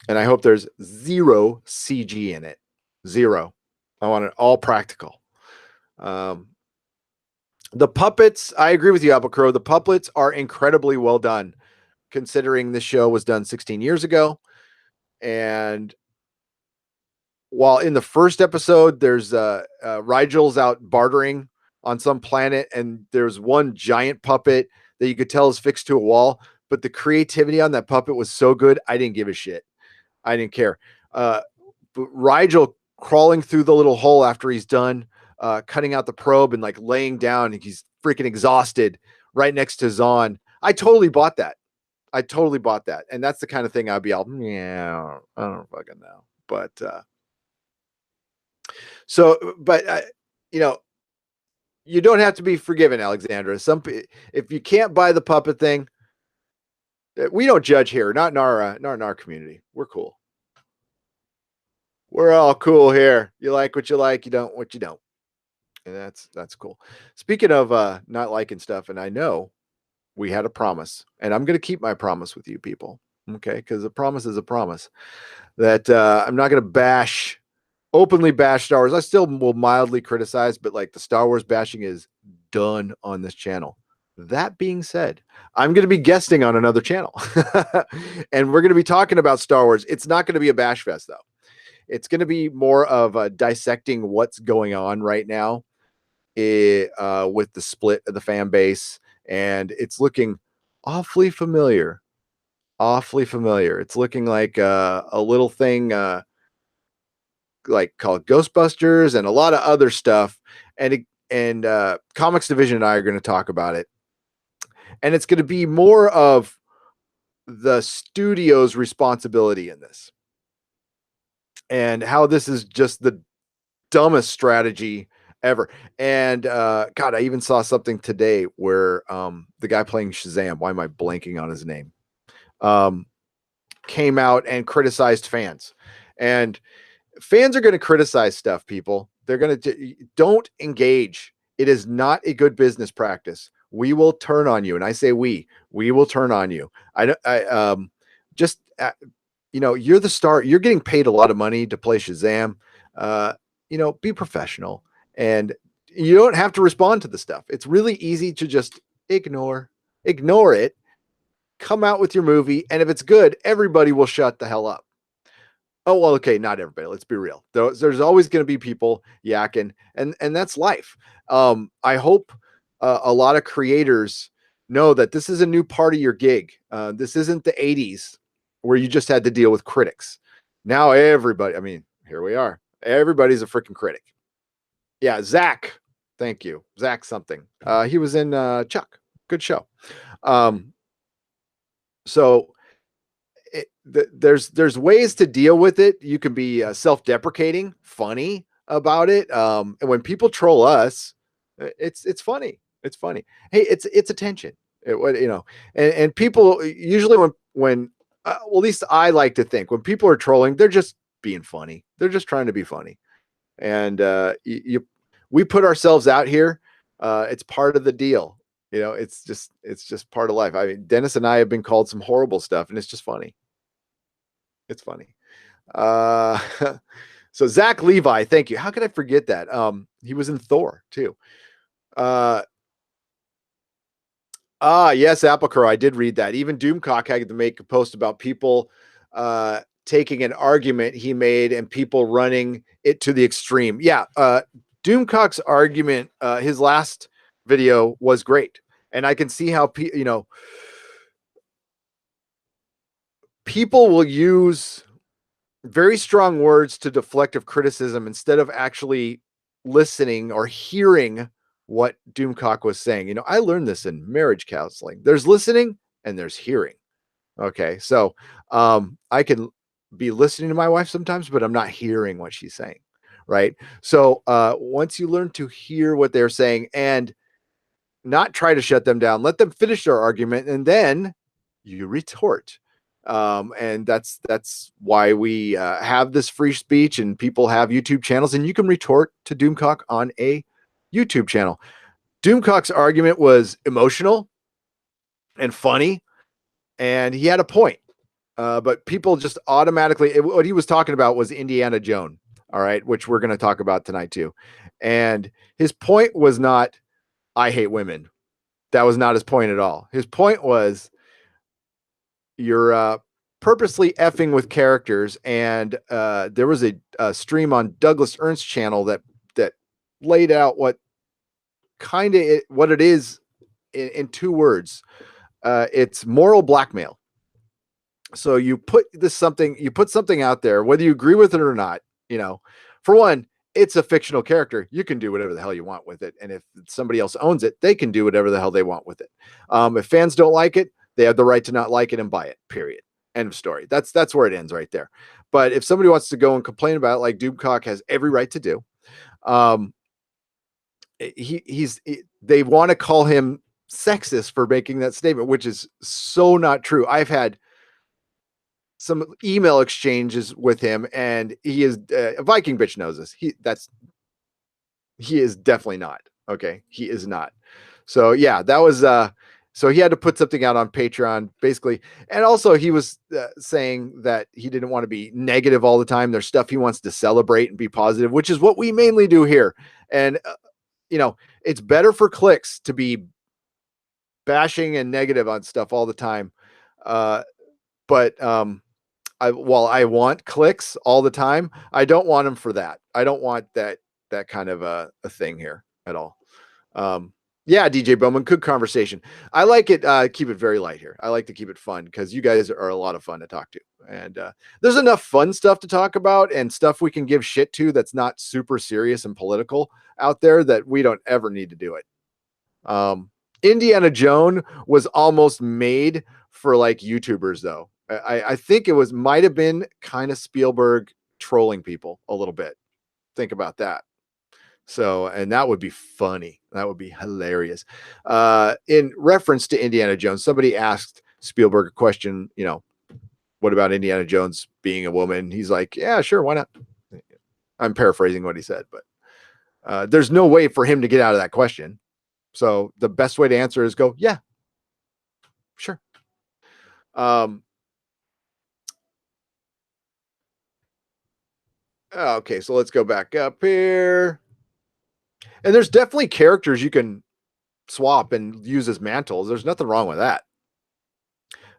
And I hope there's zero CG in it. Zero. I want it all practical. The puppets, I agree with you, Apple Crow. The puppets are incredibly well done, considering the show was done 16 years ago. And while in the first episode, there's Rigel's out bartering on some planet, and there's one giant puppet that you could tell is fixed to a wall, but the creativity on that puppet was so good, I didn't give a shit. I didn't care. But Rigel crawling through the little hole after he's done cutting out the probe and like laying down, he's freaking exhausted right next to Zahn. I totally bought that. And that's the kind of thing I'd be all, yeah, I don't fucking know. But you know, you don't have to be forgiven, Alexandra. If you can't buy the puppet thing, we don't judge here. Not in our community. We're cool. We're all cool here. You like what you like. You don't what you don't. And that's cool. Speaking of not liking stuff, and I know we had a promise, and I'm going to keep my promise with you people. Okay, because a promise is a promise that I'm not going to openly bash Star Wars. I still will mildly criticize, but like the Star Wars bashing is done on this channel. That being said, I'm going to be guesting on another channel and we're going to be talking about Star Wars. It's not going to be a bash fest though. It's going to be more of dissecting what's going on right now with the split of the fan base. And it's looking awfully familiar Awfully familiar. It's looking like a little thing like called Ghostbusters and a lot of other stuff. And Comics Division and I are going to talk about it. And it's going to be more of the studio's responsibility in this, and how this is just the dumbest strategy ever. And God, I even saw something today where the guy playing Shazam, why am I blanking on his name? Um, Came out and criticized fans. And fans are going to criticize stuff, people. They're going to don't engage. It is not a good business practice. We will turn on you. And I say we will turn on you. Just you're the star. You're getting paid a lot of money to play Shazam. Uh, be professional, and you don't have to respond to the stuff. It's really easy to just ignore it, come out with your movie, and if it's good, everybody will shut the hell up. Oh, well, okay, not everybody. Let's be real. There's always going to be people yakking, and that's life. I hope a lot of creators know that this is a new part of your gig. This isn't the '80s where you just had to deal with critics. Now everybody, I mean, here we are. Everybody's a freaking critic. Yeah, Zach. Thank you, Zach. Something. He was in Chuck. Good show. Um, so there's ways to deal with it. You can be self-deprecating, funny about it. And when people troll us, it's funny. It's funny. Hey, it's attention. And people usually when well, at least I like to think when people are trolling, they're just being funny. They're just trying to be funny. And we put ourselves out here. It's part of the deal. It's just part of life. I mean, Dennis and I have been called some horrible stuff, and it's just funny. It's funny. Uh, so Zach Levi, thank you. How could I forget that? He was in Thor too. Uh, yes, Applecrow. I did read that. Even Doomcock had to make a post about people taking an argument he made and people running it to the extreme. Yeah, Doomcock's argument, his last video was great, and I can see how people will use very strong words to deflective criticism instead of actually listening or hearing what Doomcock was saying. I learned this in marriage counseling. There's listening and there's hearing. Okay. So I can be listening to my wife sometimes, but I'm not hearing what she's saying. Right. So once you learn to hear what they're saying and not try to shut them down, let them finish their argument, and then you retort. And that's why we have this free speech, and people have YouTube channels, and you can retort to Doomcock on a YouTube channel. Doomcock's argument was emotional and funny, and he had a point. But people just automatically, what he was talking about was Indiana Jones, all right, which we're going to talk about tonight too. And his point was not, I hate women. That was not his point at all. His point was, you're purposely effing with characters. And there was a stream on Douglas Ernst's channel that laid out what it is in two words. It's moral blackmail. So you put something out there, whether you agree with it or not. For one, it's a fictional character. You can do whatever the hell you want with it. And if somebody else owns it, they can do whatever the hell they want with it. If fans don't like it, they have the right to not like it and buy it, period. End of story. That's where it ends right there. But if somebody wants to go and complain about it, like Doomcock has every right to do, they want to call him sexist for making that statement, which is so not true. I've had some email exchanges with him, and he is a Viking bitch knows this. He is definitely not. Okay. He is not. So yeah, that was, so he had to put something out on Patreon basically. And also he was saying that he didn't want to be negative all the time. There's stuff he wants to celebrate and be positive, which is what we mainly do here. And, it's better for clicks to be bashing and negative on stuff all the time. But while I want clicks all the time, I don't want them for that. I don't want that kind of a thing here at all. Yeah, DJ Bowman, good conversation. I like it. Keep it very light here. I like to keep it fun because you guys are a lot of fun to talk to. And there's enough fun stuff to talk about and stuff we can give shit to that's not super serious and political out there that we don't ever need to do it. Indiana Jones was almost made for like YouTubers, though. I think it was might have been kind of Spielberg trolling people a little bit. Think about that. So, and that would be funny. That would be hilarious. In reference to Indiana Jones, somebody asked Spielberg a question, what about Indiana Jones being a woman? He's like, yeah, sure, why not? I'm paraphrasing what he said, but there's no way for him to get out of that question. So the best way to answer is go, yeah, sure. Um, okay, so let's go back up here. And there's definitely characters you can swap and use as mantles. There's nothing wrong with that.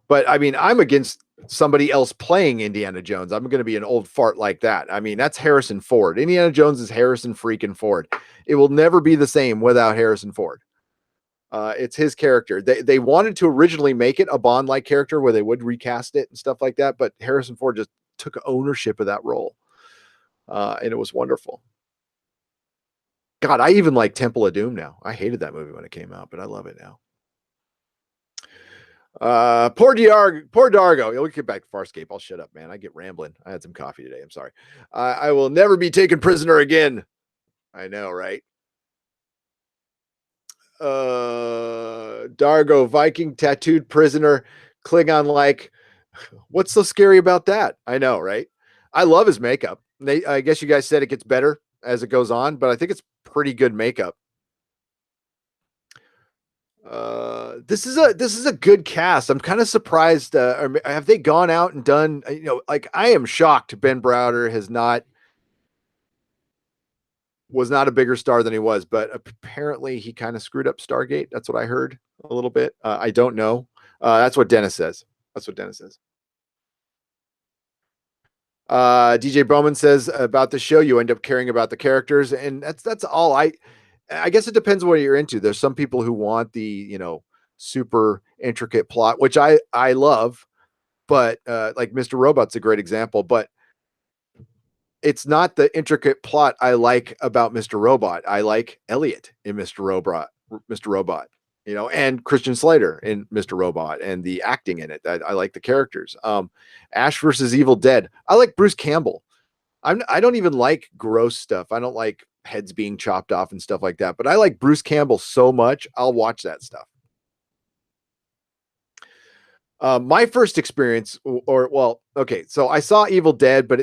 But I mean, I'm against somebody else playing Indiana Jones. I'm going to be an old fart like that. I mean, that's Harrison Ford. Indiana Jones is Harrison freaking Ford. It will never be the same without Harrison Ford. It's his character. They wanted to originally make it a Bond like character where they would recast it and stuff like that, but Harrison Ford just took ownership of that role, and it was wonderful. God, I even like Temple of Doom now. I hated that movie when it came out, but I love it now. Poor Dargo. We'll get back to Farscape. I'll shut up, man. I get rambling. I had some coffee today. I'm sorry. I will never be taken prisoner again. I know, right? Dargo, Viking tattooed prisoner, Klingon like. What's so scary about that? I know, right? I love his makeup. I guess you guys said it gets better as it goes on, but I think it's pretty good makeup. This is a good cast. I'm kind of surprised. Have they gone out and done? Like I am shocked. Ben Browder was not a bigger star than he was, but apparently he kind of screwed up Stargate. That's what I heard a little bit. I don't know. That's what Dennis says. That's what Dennis says. DJ Bowman says about the show, you end up caring about the characters, and that's all. I guess it depends what you're into. There's some people who want the super intricate plot, which I love, but like Mr. Robot's a great example, but it's not the intricate plot I like about Mr. Robot. I like Elliot in Mr. Robot, and Christian Slater in Mr. Robot and the acting in it. I like the characters. Ash versus Evil Dead. I like Bruce Campbell. I don't even like gross stuff. I don't like heads being chopped off and stuff like that, but I like Bruce Campbell so much. I'll watch that stuff. My first experience, okay, so I saw Evil Dead, but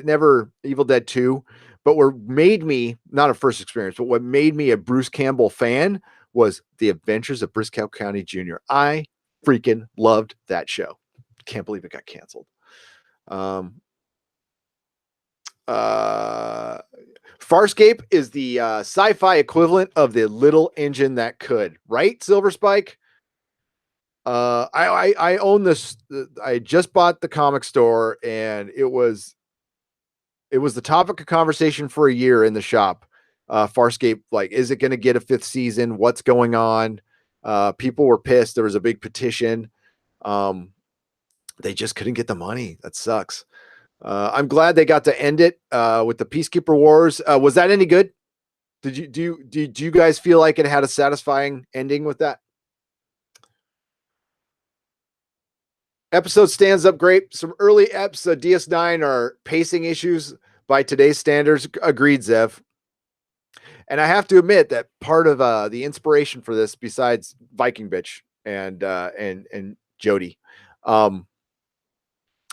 Evil Dead 2, but what made me, not a first experience, but what made me a Bruce Campbell fan was The Adventures of Briscoe County Jr. I freaking loved that show. Can't believe it got canceled. Farscape is the sci-fi equivalent of the little engine that could, right, Silver Spike? I own this. I just bought the comic store, and it was the topic of conversation for a year in the shop. Farscape, like, is it going to get a 5th season? What's going on? People were pissed. There was a big petition. They just couldn't get the money. That sucks. I'm glad they got to end it with the Peacekeeper Wars. Was that any good? Did you guys feel like it had a satisfying ending with that? Episode stands up great. Some early eps of DS9 are pacing issues by today's standards. Agreed, Zev. And I have to admit that part of the inspiration for this, besides Viking Bitch and Jody,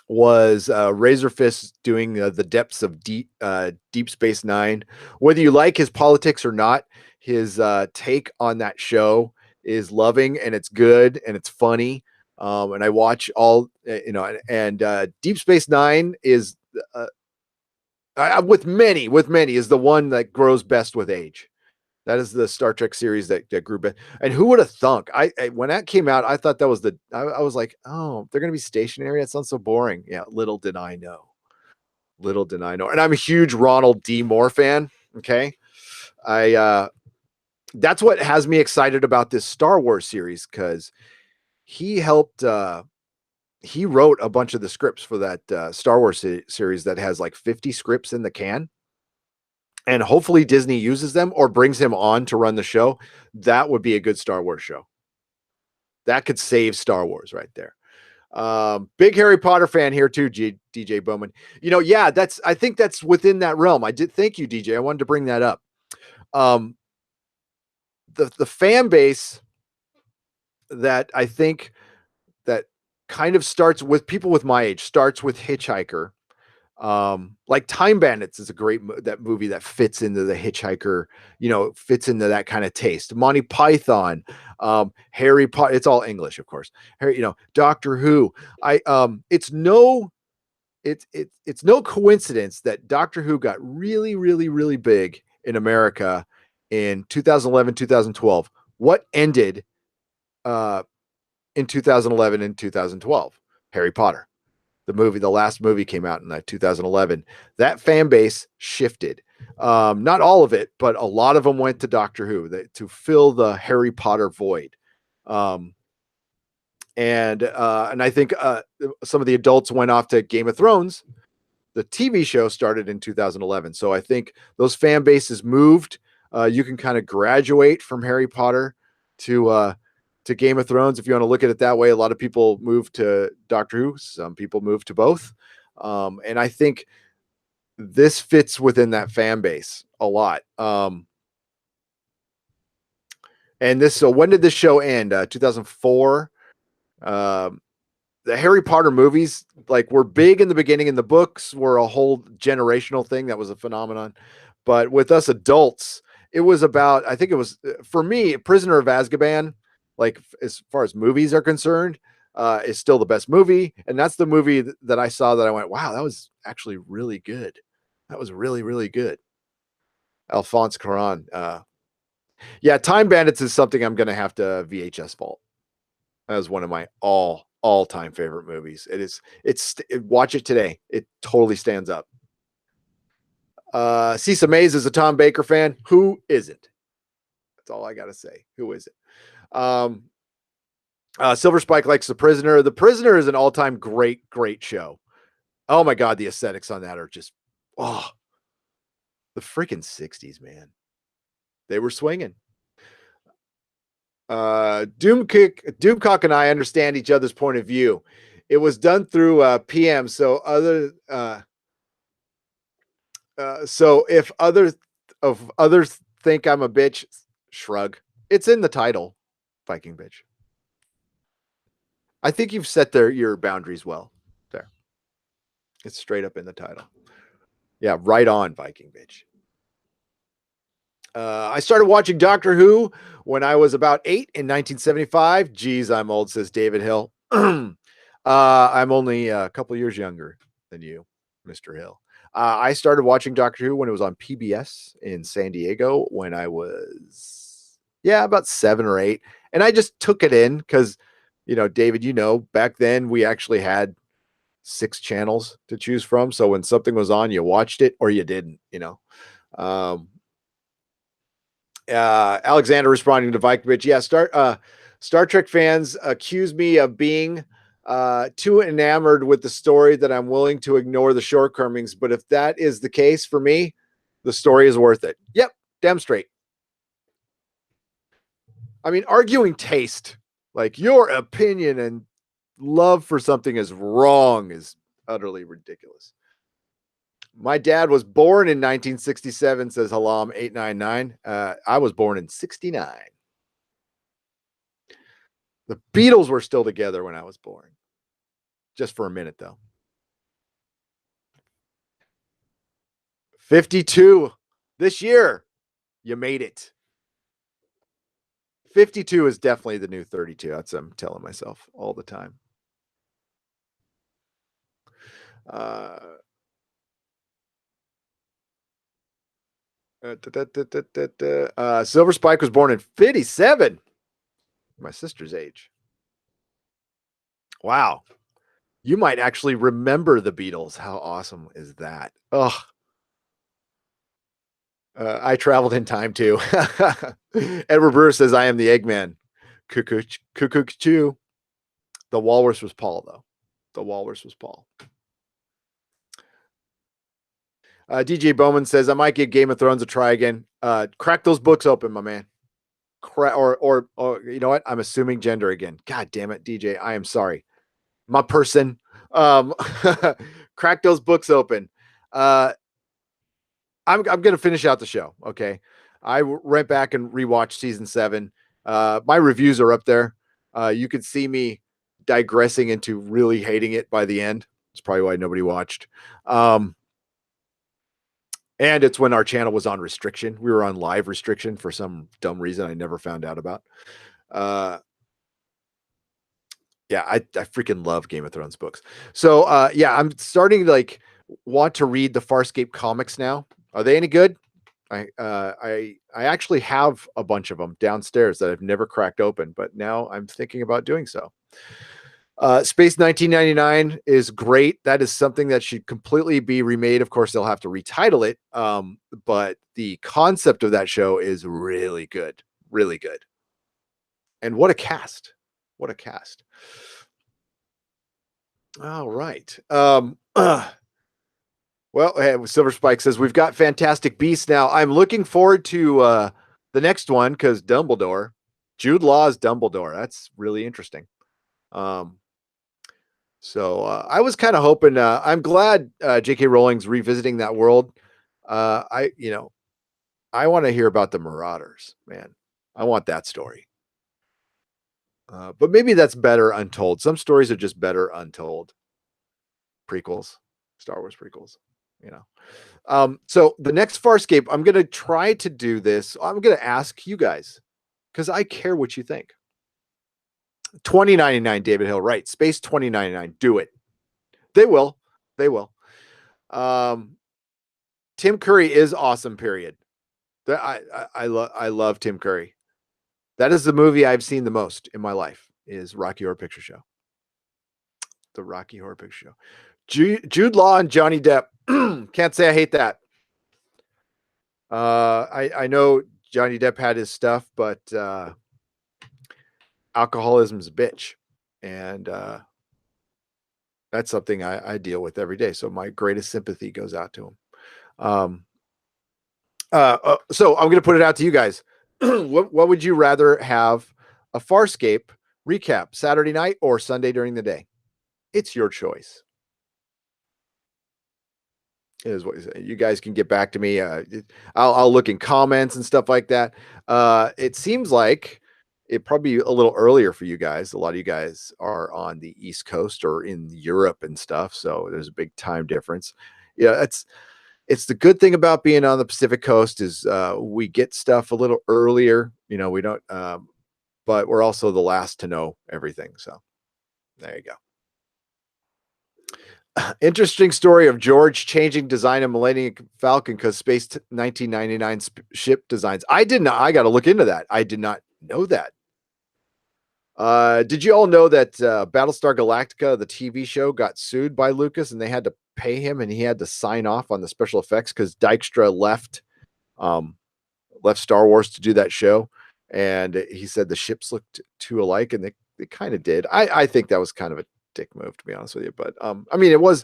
was Razor Fist doing the depths of Deep Space Nine. Whether you like his politics or not, his take on that show is loving, and it's good, and it's funny. And I watch all, and Deep Space Nine is with many is the one that grows best with age. That is the Star Trek series that grew best. And who would have thunk? I when that came out, I thought that was I was like, oh, they're gonna be stationary. That sounds so boring. Yeah, little did I know. Little did I know. And I'm a huge Ronald D. Moore fan. Okay. that's what has me excited about this Star Wars series because he helped. He wrote a bunch of the scripts for that Star Wars series that has like 50 scripts in the can, and hopefully Disney uses them or brings him on to run the show. That would be a good Star Wars show. That could save Star Wars right there. Big Harry Potter fan here too, DJ Bowman. Yeah, I think that's within that realm. I did thank you, DJ. I wanted to bring that up. Um, the fan base that I think that kind of starts with people with my age, starts with Hitchhiker. Like Time Bandits is a great that movie that fits into the Hitchhiker, fits into that kind of taste. Monty Python, Harry Potter, it's all English, of course. Harry, Doctor Who. It's no coincidence that Doctor Who got really, really, really big in America in 2011, 2012. What ended uh, in 2011 and 2012? Harry Potter. The last movie came out in 2011. That fan base shifted. Not all of it, but a lot of them went to Doctor Who to fill the Harry Potter void. And I think some of the adults went off to Game of Thrones. The TV show started in 2011. So I think those fan bases moved. You can kind of graduate from Harry Potter to Game of Thrones if you want to look at it that way. A lot of people move to Doctor Who. Some people move to both. And I think this fits within that fan base a lot. So when did this show end? 2004. The Harry Potter movies were big in the beginning, and the books were a whole generational thing that was a phenomenon. But with us adults, it was about, I think it was for me, Prisoner of Azkaban, as far as movies are concerned, is still the best movie. And that's the movie that I saw that I went, wow, that was actually really good. That was really, really good. Alphonse Cuarón. Yeah, Time Bandits is something I'm going to have to VHS vault. That was one of my all-time favorite movies. Watch it today. It totally stands up. Cisa Mays is a Tom Baker fan. Who isn't? That's all I got to say. Who is it? Silver Spike likes The Prisoner. The Prisoner is an all-time great, great show. Oh my God, the aesthetics on that are just, the freaking 60s, man. They were swinging. Doomcock and I understand each other's point of view. It was done through PM, so if others think I'm a bitch, shrug. It's in the title, Viking bitch. I think you've set your boundaries well there. It's straight up in the title. Yeah, right on, Viking bitch. I started watching Doctor Who when I was about 8 in 1975. Geez, I'm old, says David Hill. I'm only a couple years younger than you, Mr. Hill. I started watching Doctor Who when it was on PBS in San Diego when I was, about 7 or 8. And I just took it in because, David, back then we actually had 6 channels to choose from. So when something was on, you watched it or you didn't, Alexander responding to Vikovich. Yeah, Star Trek fans accuse me of being too enamored with the story that I'm willing to ignore the shortcomings. But if that is the case for me, the story is worth it. Yep, damn straight. I mean, arguing taste, like your opinion and love for something is wrong, is utterly ridiculous. My dad was born in 1967, says Halam899. I was born in 69. The Beatles were still together when I was born. Just for a minute, though. 52 this year. You made it. 52 is definitely the new 32. That's what I'm telling myself all the time. Silver Spike was born in 57. My sister's age. Wow. You might actually remember the Beatles. How awesome is that? Oh, I traveled in time too. Edward Brewer says, I am the Eggman. Cuckoo, cuckoo, choo. The walrus was Paul, though. The walrus was Paul. DJ Bowman says, I might give Game of Thrones a try again. Crack those books open, my man. Or you know what? I'm assuming gender again. God damn it, DJ. I am sorry. My person. Um, crack those books open. I'm gonna finish out the show. Okay. Went back and rewatched season 7. My reviews are up there. You could see me digressing into really hating it by the end. It's probably why nobody watched. And it's when our channel was on restriction. We were on live restriction for some dumb reason I never found out about. Yeah, I freaking love Game of Thrones books. So yeah, I'm starting to like want to read the Farscape comics now. Are they any good? I actually have a bunch of them downstairs that I've never cracked open, but now I'm thinking about doing so. Space 1999 is great. That is something that should completely be remade. Of course, they'll have to retitle it, but the concept of that show is really good, really good. And what a cast! What a cast! All right. Well, Silver Spike says we've got Fantastic Beasts now. I'm looking forward to the next one because Dumbledore, Jude Law's Dumbledore. That's really interesting. So I was kind of hoping. I'm glad J.K. Rowling's revisiting that world. I want to hear about the Marauders, man. I want that story. But maybe that's better untold. Some stories are just better untold. Prequels, Star Wars prequels, you know. So the next Farscape, I'm going to try to do this. I'm going to ask you guys because I care what you think. 2099, David Hill, right? Space 2099, do it. They will. They will. Tim Curry is awesome. Period. I love Tim Curry. That is the movie I've seen the most in my life. Is Rocky Horror Picture Show. The Rocky Horror Picture Show. Jude Law and Johnny Depp. Can't say I hate that. I know Johnny Depp had his stuff, but alcoholism's a bitch, and that's something I deal with every day. So my greatest sympathy goes out to him. So I'm going to put it out to you guys. What would you rather have? A Farscape recap Saturday night or Sunday during the day? It's your choice. Is what you guys can get back to me. I'll look in comments and stuff like that. It seems like it probably a little earlier for you guys. A lot of you guys are on the East Coast or in Europe and stuff, so there's a big time difference. Yeah, it's the good thing about being on the Pacific Coast is we get stuff a little earlier. You know, we don't, but we're also the last to know everything. So there you go. Interesting story of George changing design of Millennium Falcon because Space 1999 ship designs. I did not. I got to look into that. I did not know that. Did you all know that Battlestar Galactica, the TV show, got sued by Lucas and they had to pay him and he had to sign off on the special effects because Dykstra left Star Wars to do that show, and he said the ships looked too alike, and they kind of did. I think that was kind of a dick move, to be honest with you. But I mean, it was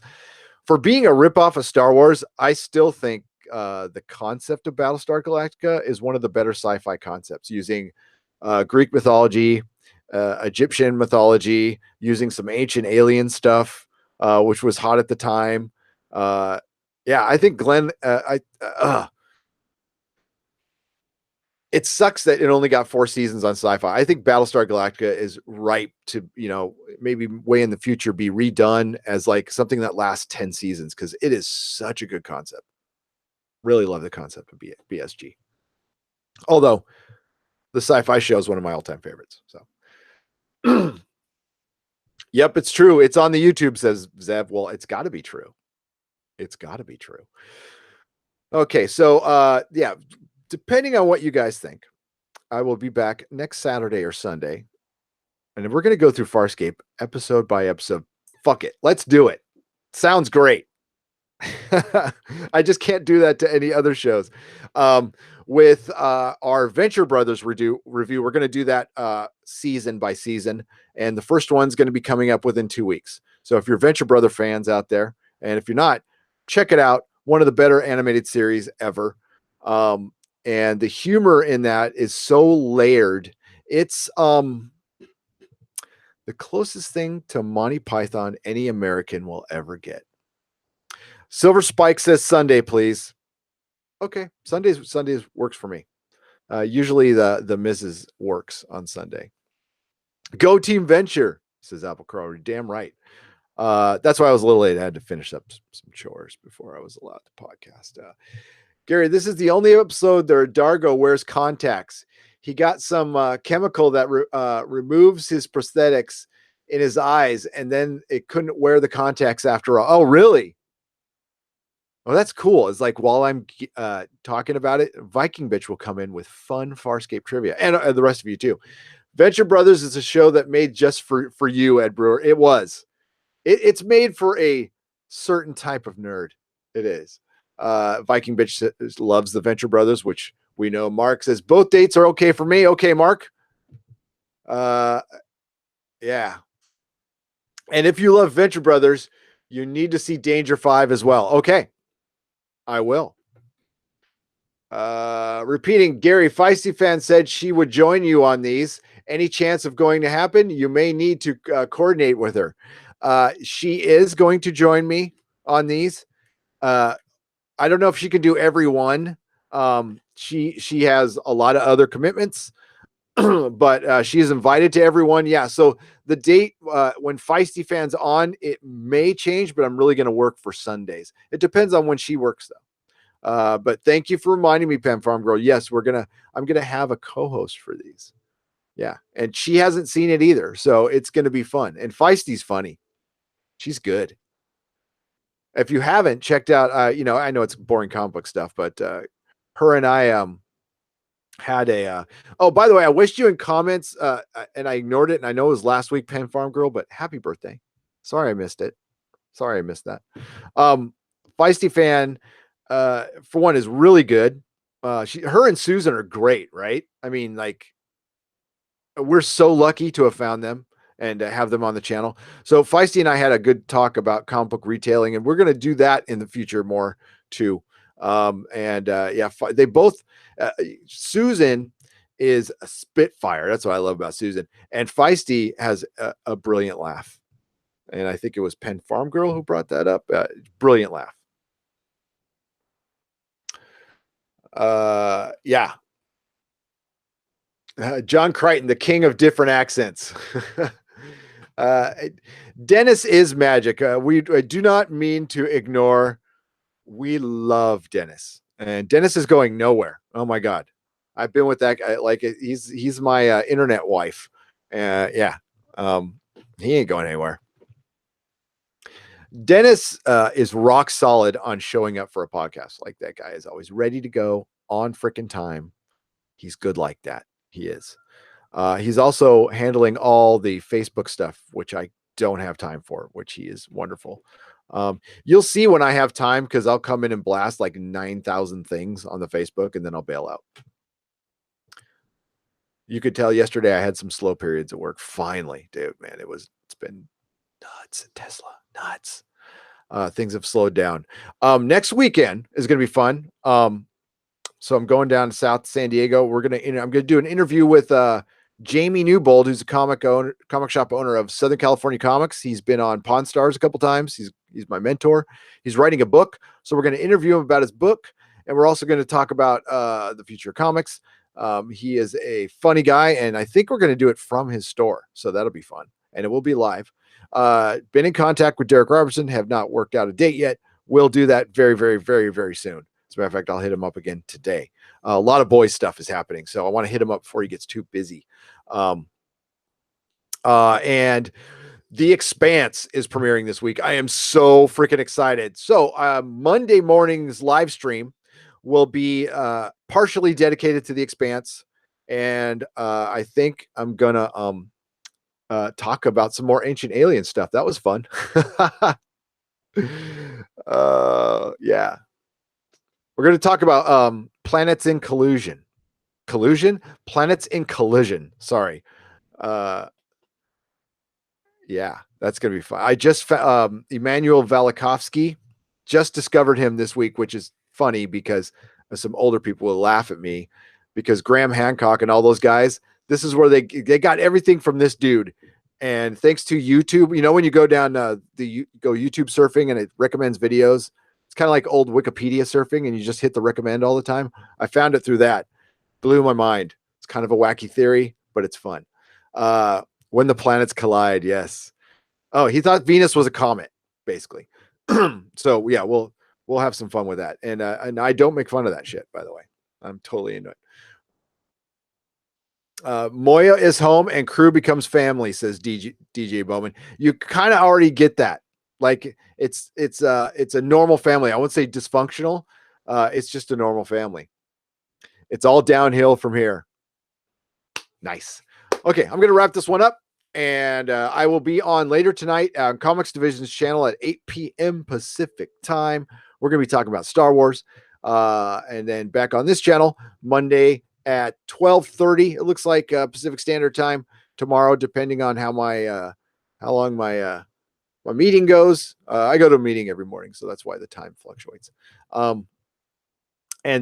for being a ripoff of Star Wars. I still think the concept of Battlestar Galactica is one of the better sci-fi concepts, using Greek mythology, Egyptian mythology, using some ancient alien stuff, which was hot at the time. Yeah, I think Glenn. It sucks that it only got 4 seasons on Sci-Fi. I think Battlestar Galactica is ripe to, maybe way in the future be redone as like something that lasts 10 seasons because it is such a good concept. Really love the concept of BSG. Although the Sci-Fi show is one of my all-time favorites. So, yep, it's true. It's on the YouTube, says Zev. Well, it's got to be true. It's got to be true. Okay, so yeah, depending on what you guys think, I will be back next Saturday or Sunday, and we're going to go through Farscape episode by episode. Fuck it. Let's do it. Sounds great. I just can't do that to any other shows. Um, with our Venture Brothers review, we're going to do that season by season, and the first one's going to be coming up within 2 weeks. So if you're Venture Brother fans out there, and if you're not, check it out. One of the better animated series ever, and the humor in that is so layered. It's the closest thing to Monty Python any American will ever get. Silver Spike says Sunday, please. Okay, Sundays works for me. Usually the Mrs. works on Sunday. Go Team Venture, says Apple Crow. Damn right. That's why I was a little late. I had to finish up some chores before I was allowed to podcast. Gary, this is the only episode where Dargo wears contacts. He got some chemical that removes his prosthetics in his eyes, and then it couldn't wear the contacts after all. Oh, really? Oh, that's cool. It's like while I'm talking about it, Viking Bitch will come in with fun Farscape trivia, and the rest of you too. Venture Brothers is a show that made just for you, Ed Brewer. It was. It's made for a certain type of nerd. It is. Viking Bitch loves the Venture Brothers, which we know. Mark says both dates are okay for me. Okay, Mark. Yeah. And if you love Venture Brothers, you need to see Danger 5 as well. Okay. I will. Repeating, Gary, Feisty Fan said she would join you on these. Any chance of going to happen? You may need to coordinate with her. She is going to join me on these. I don't know if she can do every one. She has a lot of other commitments, but she is invited to everyone. Yeah. So the date when Feisty Fan's on, it may change, but I'm really going to work for Sundays. It depends on when she works, though. But thank you for reminding me, Pen Farm Girl. Yes, I'm gonna have a co-host for these. Yeah, and she hasn't seen it either, so it's gonna be fun. And Feisty's funny. She's good. If you haven't checked out, I know it's boring comic book stuff, but her and I had a. Oh, by the way, I wished you in comments, and I ignored it. And I know it was last week, Pen Farm Girl, but happy birthday. Sorry I missed it. Sorry I missed that. Feisty Fan, for one, is really good. Her and Susan are great, right? I mean, like, we're so lucky to have found them and have them on the channel. So Feisty and I had a good talk about comic book retailing, and we're going to do that in the future more too. They both. Susan is a spitfire. That's what I love about Susan. And Feisty has a brilliant laugh. And I think it was Pen Farm Girl who brought that up. Brilliant laugh. Yeah. John Crichton, the king of different accents. uh, Dennis is magic. We do not mean to ignore. We love Dennis, and Dennis is going nowhere. Oh my God, I've been with that guy. Like he's my internet wife. Yeah, he ain't going anywhere. Dennis is rock solid on showing up for a podcast. Like that guy is always ready to go on freaking time. He's good like that. He is. He's also handling all the Facebook stuff, which I don't have time for, which he is wonderful. You'll see when I have time because I'll come in and blast like 9,000 things on the Facebook and then I'll bail out. You could tell yesterday I had some slow periods at work. Finally, dude, man, it's been nuts at Tesla, nuts. Things have slowed down. Next weekend is going to be fun. So I'm going down to South San Diego. I'm going to do an interview with Jamie Newbold, who's a comic shop owner of Southern California Comics. He's been on Pawn Stars a couple times. He's my mentor. He's writing a book, so we're going to interview him about his book, and we're also going to talk about the future of comics. He is a funny guy, and I think we're going to do it from his store, so that'll be fun, and it will be live. Been in contact with Derek Robertson, have not worked out a date yet. We'll do that very, very, very, very soon. As a matter of fact, I'll hit him up again today. A lot of boys stuff is happening, so I want to hit him up before he gets too busy. And The Expanse is premiering this week. I am so freaking excited. So Monday morning's live stream will be partially dedicated to The Expanse, and I think I'm gonna talk about some more Ancient Alien stuff. That was fun. Yeah. We're going to talk about planets in collusion. Collusion? Planets in collision. Sorry. Uh, yeah, that's going to be fun. I just Emmanuel Velikovsky, just discovered him this week, which is funny because some older people will laugh at me because Graham Hancock and all those guys, this is where they got everything from this dude. And thanks to YouTube, you know, when you go down go YouTube surfing and it recommends videos, it's kind of like old Wikipedia surfing and you just hit the recommend all the time. I found it through that. Blew my mind. It's kind of a wacky theory, but it's fun. When the planets collide, yes. Oh, he thought Venus was a comet, basically. So yeah, we'll have some fun with that. And I don't make fun of that shit, by the way. I'm totally into it. Moya is home and crew becomes family, says DJ Bowman. You kind of already get that. Like it's a normal family. I wouldn't say dysfunctional. It's just a normal family. It's all downhill from here. Nice. Okay, I'm gonna wrap this one up. And I will be on later tonight on Comics Division's channel at 8 p.m. Pacific time. We're going to be talking about Star Wars. And then back on this channel Monday at 12:30. It looks like Pacific Standard Time tomorrow, depending on how long my meeting goes. I go to a meeting every morning, so that's why the time fluctuates. And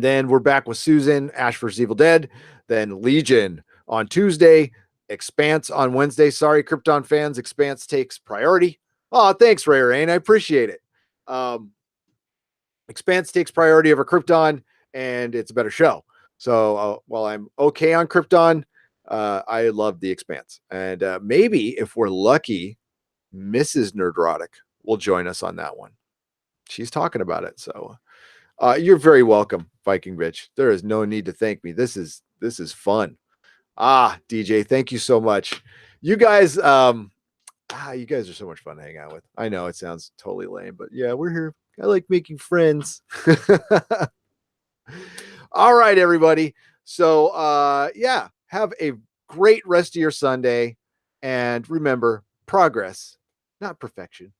then we're back with Susan, Ash vs. Evil Dead, then Legion on Tuesday, Expanse on Wednesday. Sorry, Krypton fans, Expanse takes priority. Oh, thanks, Ray Rain. I appreciate it. Expanse takes priority over Krypton, and it's a better show. So while I'm okay on Krypton, I love the Expanse. And maybe if we're lucky, Mrs. Nerdrotic will join us on that one. She's talking about it. So you're very welcome, Viking Bitch. There is no need to thank me. This is fun. DJ, thank you so much. You guys, you guys are so much fun to hang out with. I know it sounds totally lame, but yeah, we're here. I like making friends. All right, everybody. So yeah, have a great rest of your Sunday. And remember, progress, not perfection.